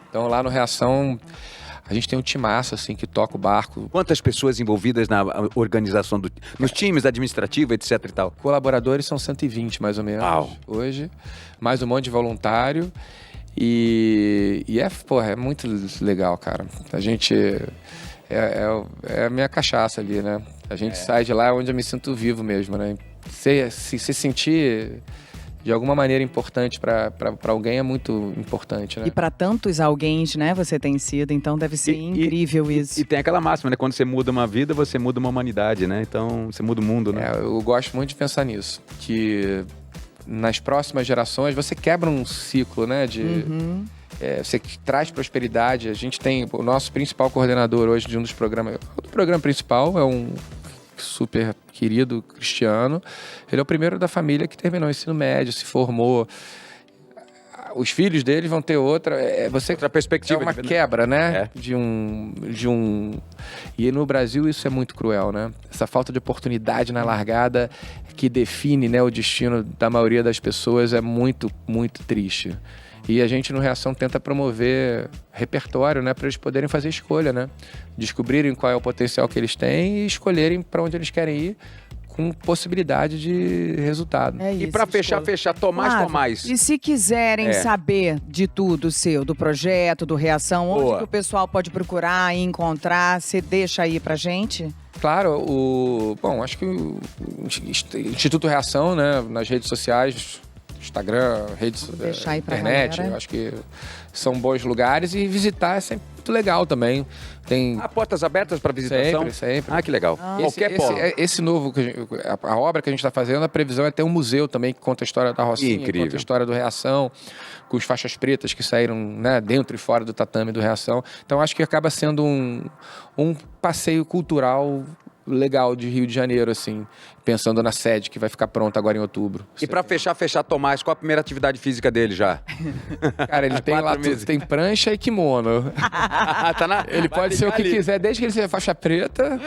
Então lá no Reação, a gente tem um timaço, assim, que toca o barco. Quantas pessoas envolvidas na organização, nos times administrativos, etc e tal? Colaboradores são 120, mais ou menos, hoje. Mais um monte de voluntário. E é muito legal, cara. A gente... É a minha cachaça ali, né? A gente sai de lá onde eu me sinto vivo mesmo, né? Se sentir de alguma maneira importante para alguém é muito importante, né? E para tantos alguém, né, você tem sido, então deve ser incrível isso. E tem aquela máxima, né? Quando você muda uma vida, você muda uma humanidade, né? Então, você muda o mundo, né? Eu gosto muito de pensar nisso, que nas próximas gerações você quebra um ciclo, né? você traz prosperidade. A gente tem o nosso principal coordenador hoje de um dos programas. O programa principal é um super querido cristiano. Ele é o primeiro da família que terminou o ensino médio, se formou. Os filhos dele vão ter outra perspectiva. É uma quebra, né? De um... E no Brasil isso é muito cruel, né? Essa falta de oportunidade na largada que define, né, o destino da maioria das pessoas é muito, muito triste. E a gente no Reação tenta promover repertório, né, para eles poderem fazer escolha, né? Descobrirem qual é o potencial que eles têm e escolherem para onde eles querem ir, com possibilidade de resultado. E para fechar, Tomás. E se quiserem saber de tudo seu, do projeto, do Reação, onde que o pessoal pode procurar e encontrar, você deixa aí pra gente? Claro, acho que o Instituto Reação, né, nas redes sociais, Instagram, redes, internet, eu acho que são bons lugares, e visitar é sempre muito legal também. Tem portas abertas para visitação? Sempre. Ah, que legal. Qualquer polo. Esse novo, a obra que a gente está fazendo, a previsão é ter um museu também que conta a história da Rocinha, incrível, conta a história do Reação, com os faixas pretas que saíram, né, dentro e fora do tatame do Reação. Então acho que acaba sendo um passeio cultural legal de Rio de Janeiro, assim, pensando na sede que vai ficar pronta agora em outubro. E pra fechar, Tomás, qual a primeira atividade física dele já? Cara, ele tem lá tudo, tem prancha e kimono. Ele pode ser o que quiser, desde que ele seja faixa preta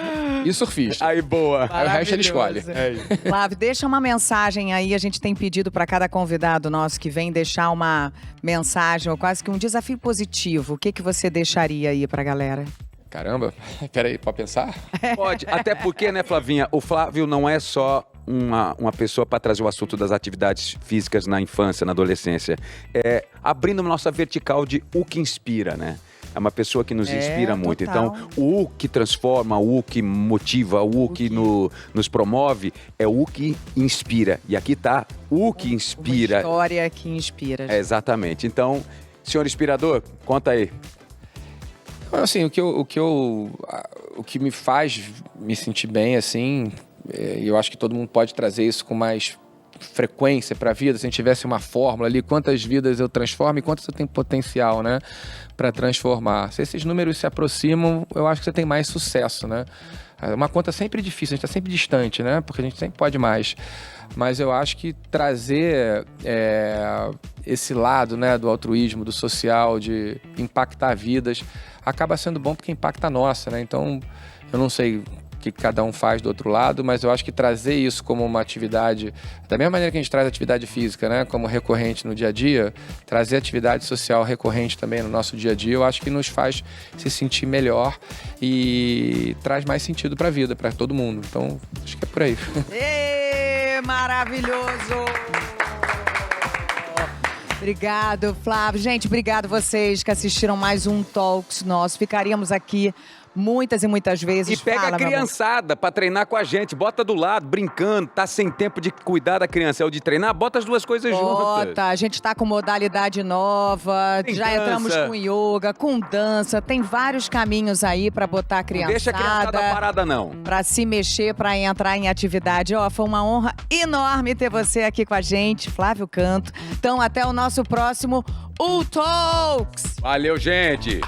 e surfista. Aí, boa. Aí o resto ele escolhe. Flávio, deixa uma mensagem aí, a gente tem pedido para cada convidado nosso que vem deixar uma mensagem, ou quase que um desafio positivo. O que você deixaria aí pra galera? Caramba, peraí, pode pensar? Pode, até porque, né, Flavinha, o Flávio não é só uma pessoa para trazer o assunto das atividades físicas na infância, na adolescência. Abrindo nossa vertical de o que inspira, né? É uma pessoa que nos inspira muito. Total. Então, o que transforma, o que motiva, o que nos promove é o que inspira. E aqui tá o que inspira. Uma história que inspira. Exatamente. Então, senhor inspirador, conta aí. Assim, o que me faz me sentir bem, assim, e eu acho que todo mundo pode trazer isso com mais frequência para a vida, se a gente tivesse uma fórmula ali, quantas vidas eu transformo e quantas eu tenho potencial, né, para transformar. Se esses números se aproximam, eu acho que você tem mais sucesso, né? Uma conta sempre difícil, a gente está sempre distante, né? Porque a gente sempre pode mais. Mas eu acho que trazer esse lado, né, do altruísmo, do social, de impactar vidas, acaba sendo bom porque impacta a nossa, né? Então, eu não sei o que cada um faz do outro lado, mas eu acho que trazer isso como uma atividade, da mesma maneira que a gente traz atividade física, né, como recorrente no dia a dia, trazer atividade social recorrente também no nosso dia a dia, eu acho que nos faz se sentir melhor e traz mais sentido para a vida, para todo mundo. Então, acho que é por aí. Maravilhoso! Obrigado, Flávio. Gente, obrigado vocês que assistiram mais um Talks nosso. Ficaríamos aqui muitas e muitas vezes. E pega a criançada pra treinar com a gente, bota do lado, brincando, tá sem tempo de cuidar da criança, é o de treinar, bota as duas coisas juntas. A gente tá com modalidade nova, tem já dança. Entramos com yoga, com dança, tem vários caminhos aí pra botar a criançada. Não deixa a criançada parada, não. Pra se mexer, pra entrar em atividade. Foi uma honra enorme ter você aqui com a gente, Flávio Canto. Então, até o nosso próximo Talks. Valeu, gente!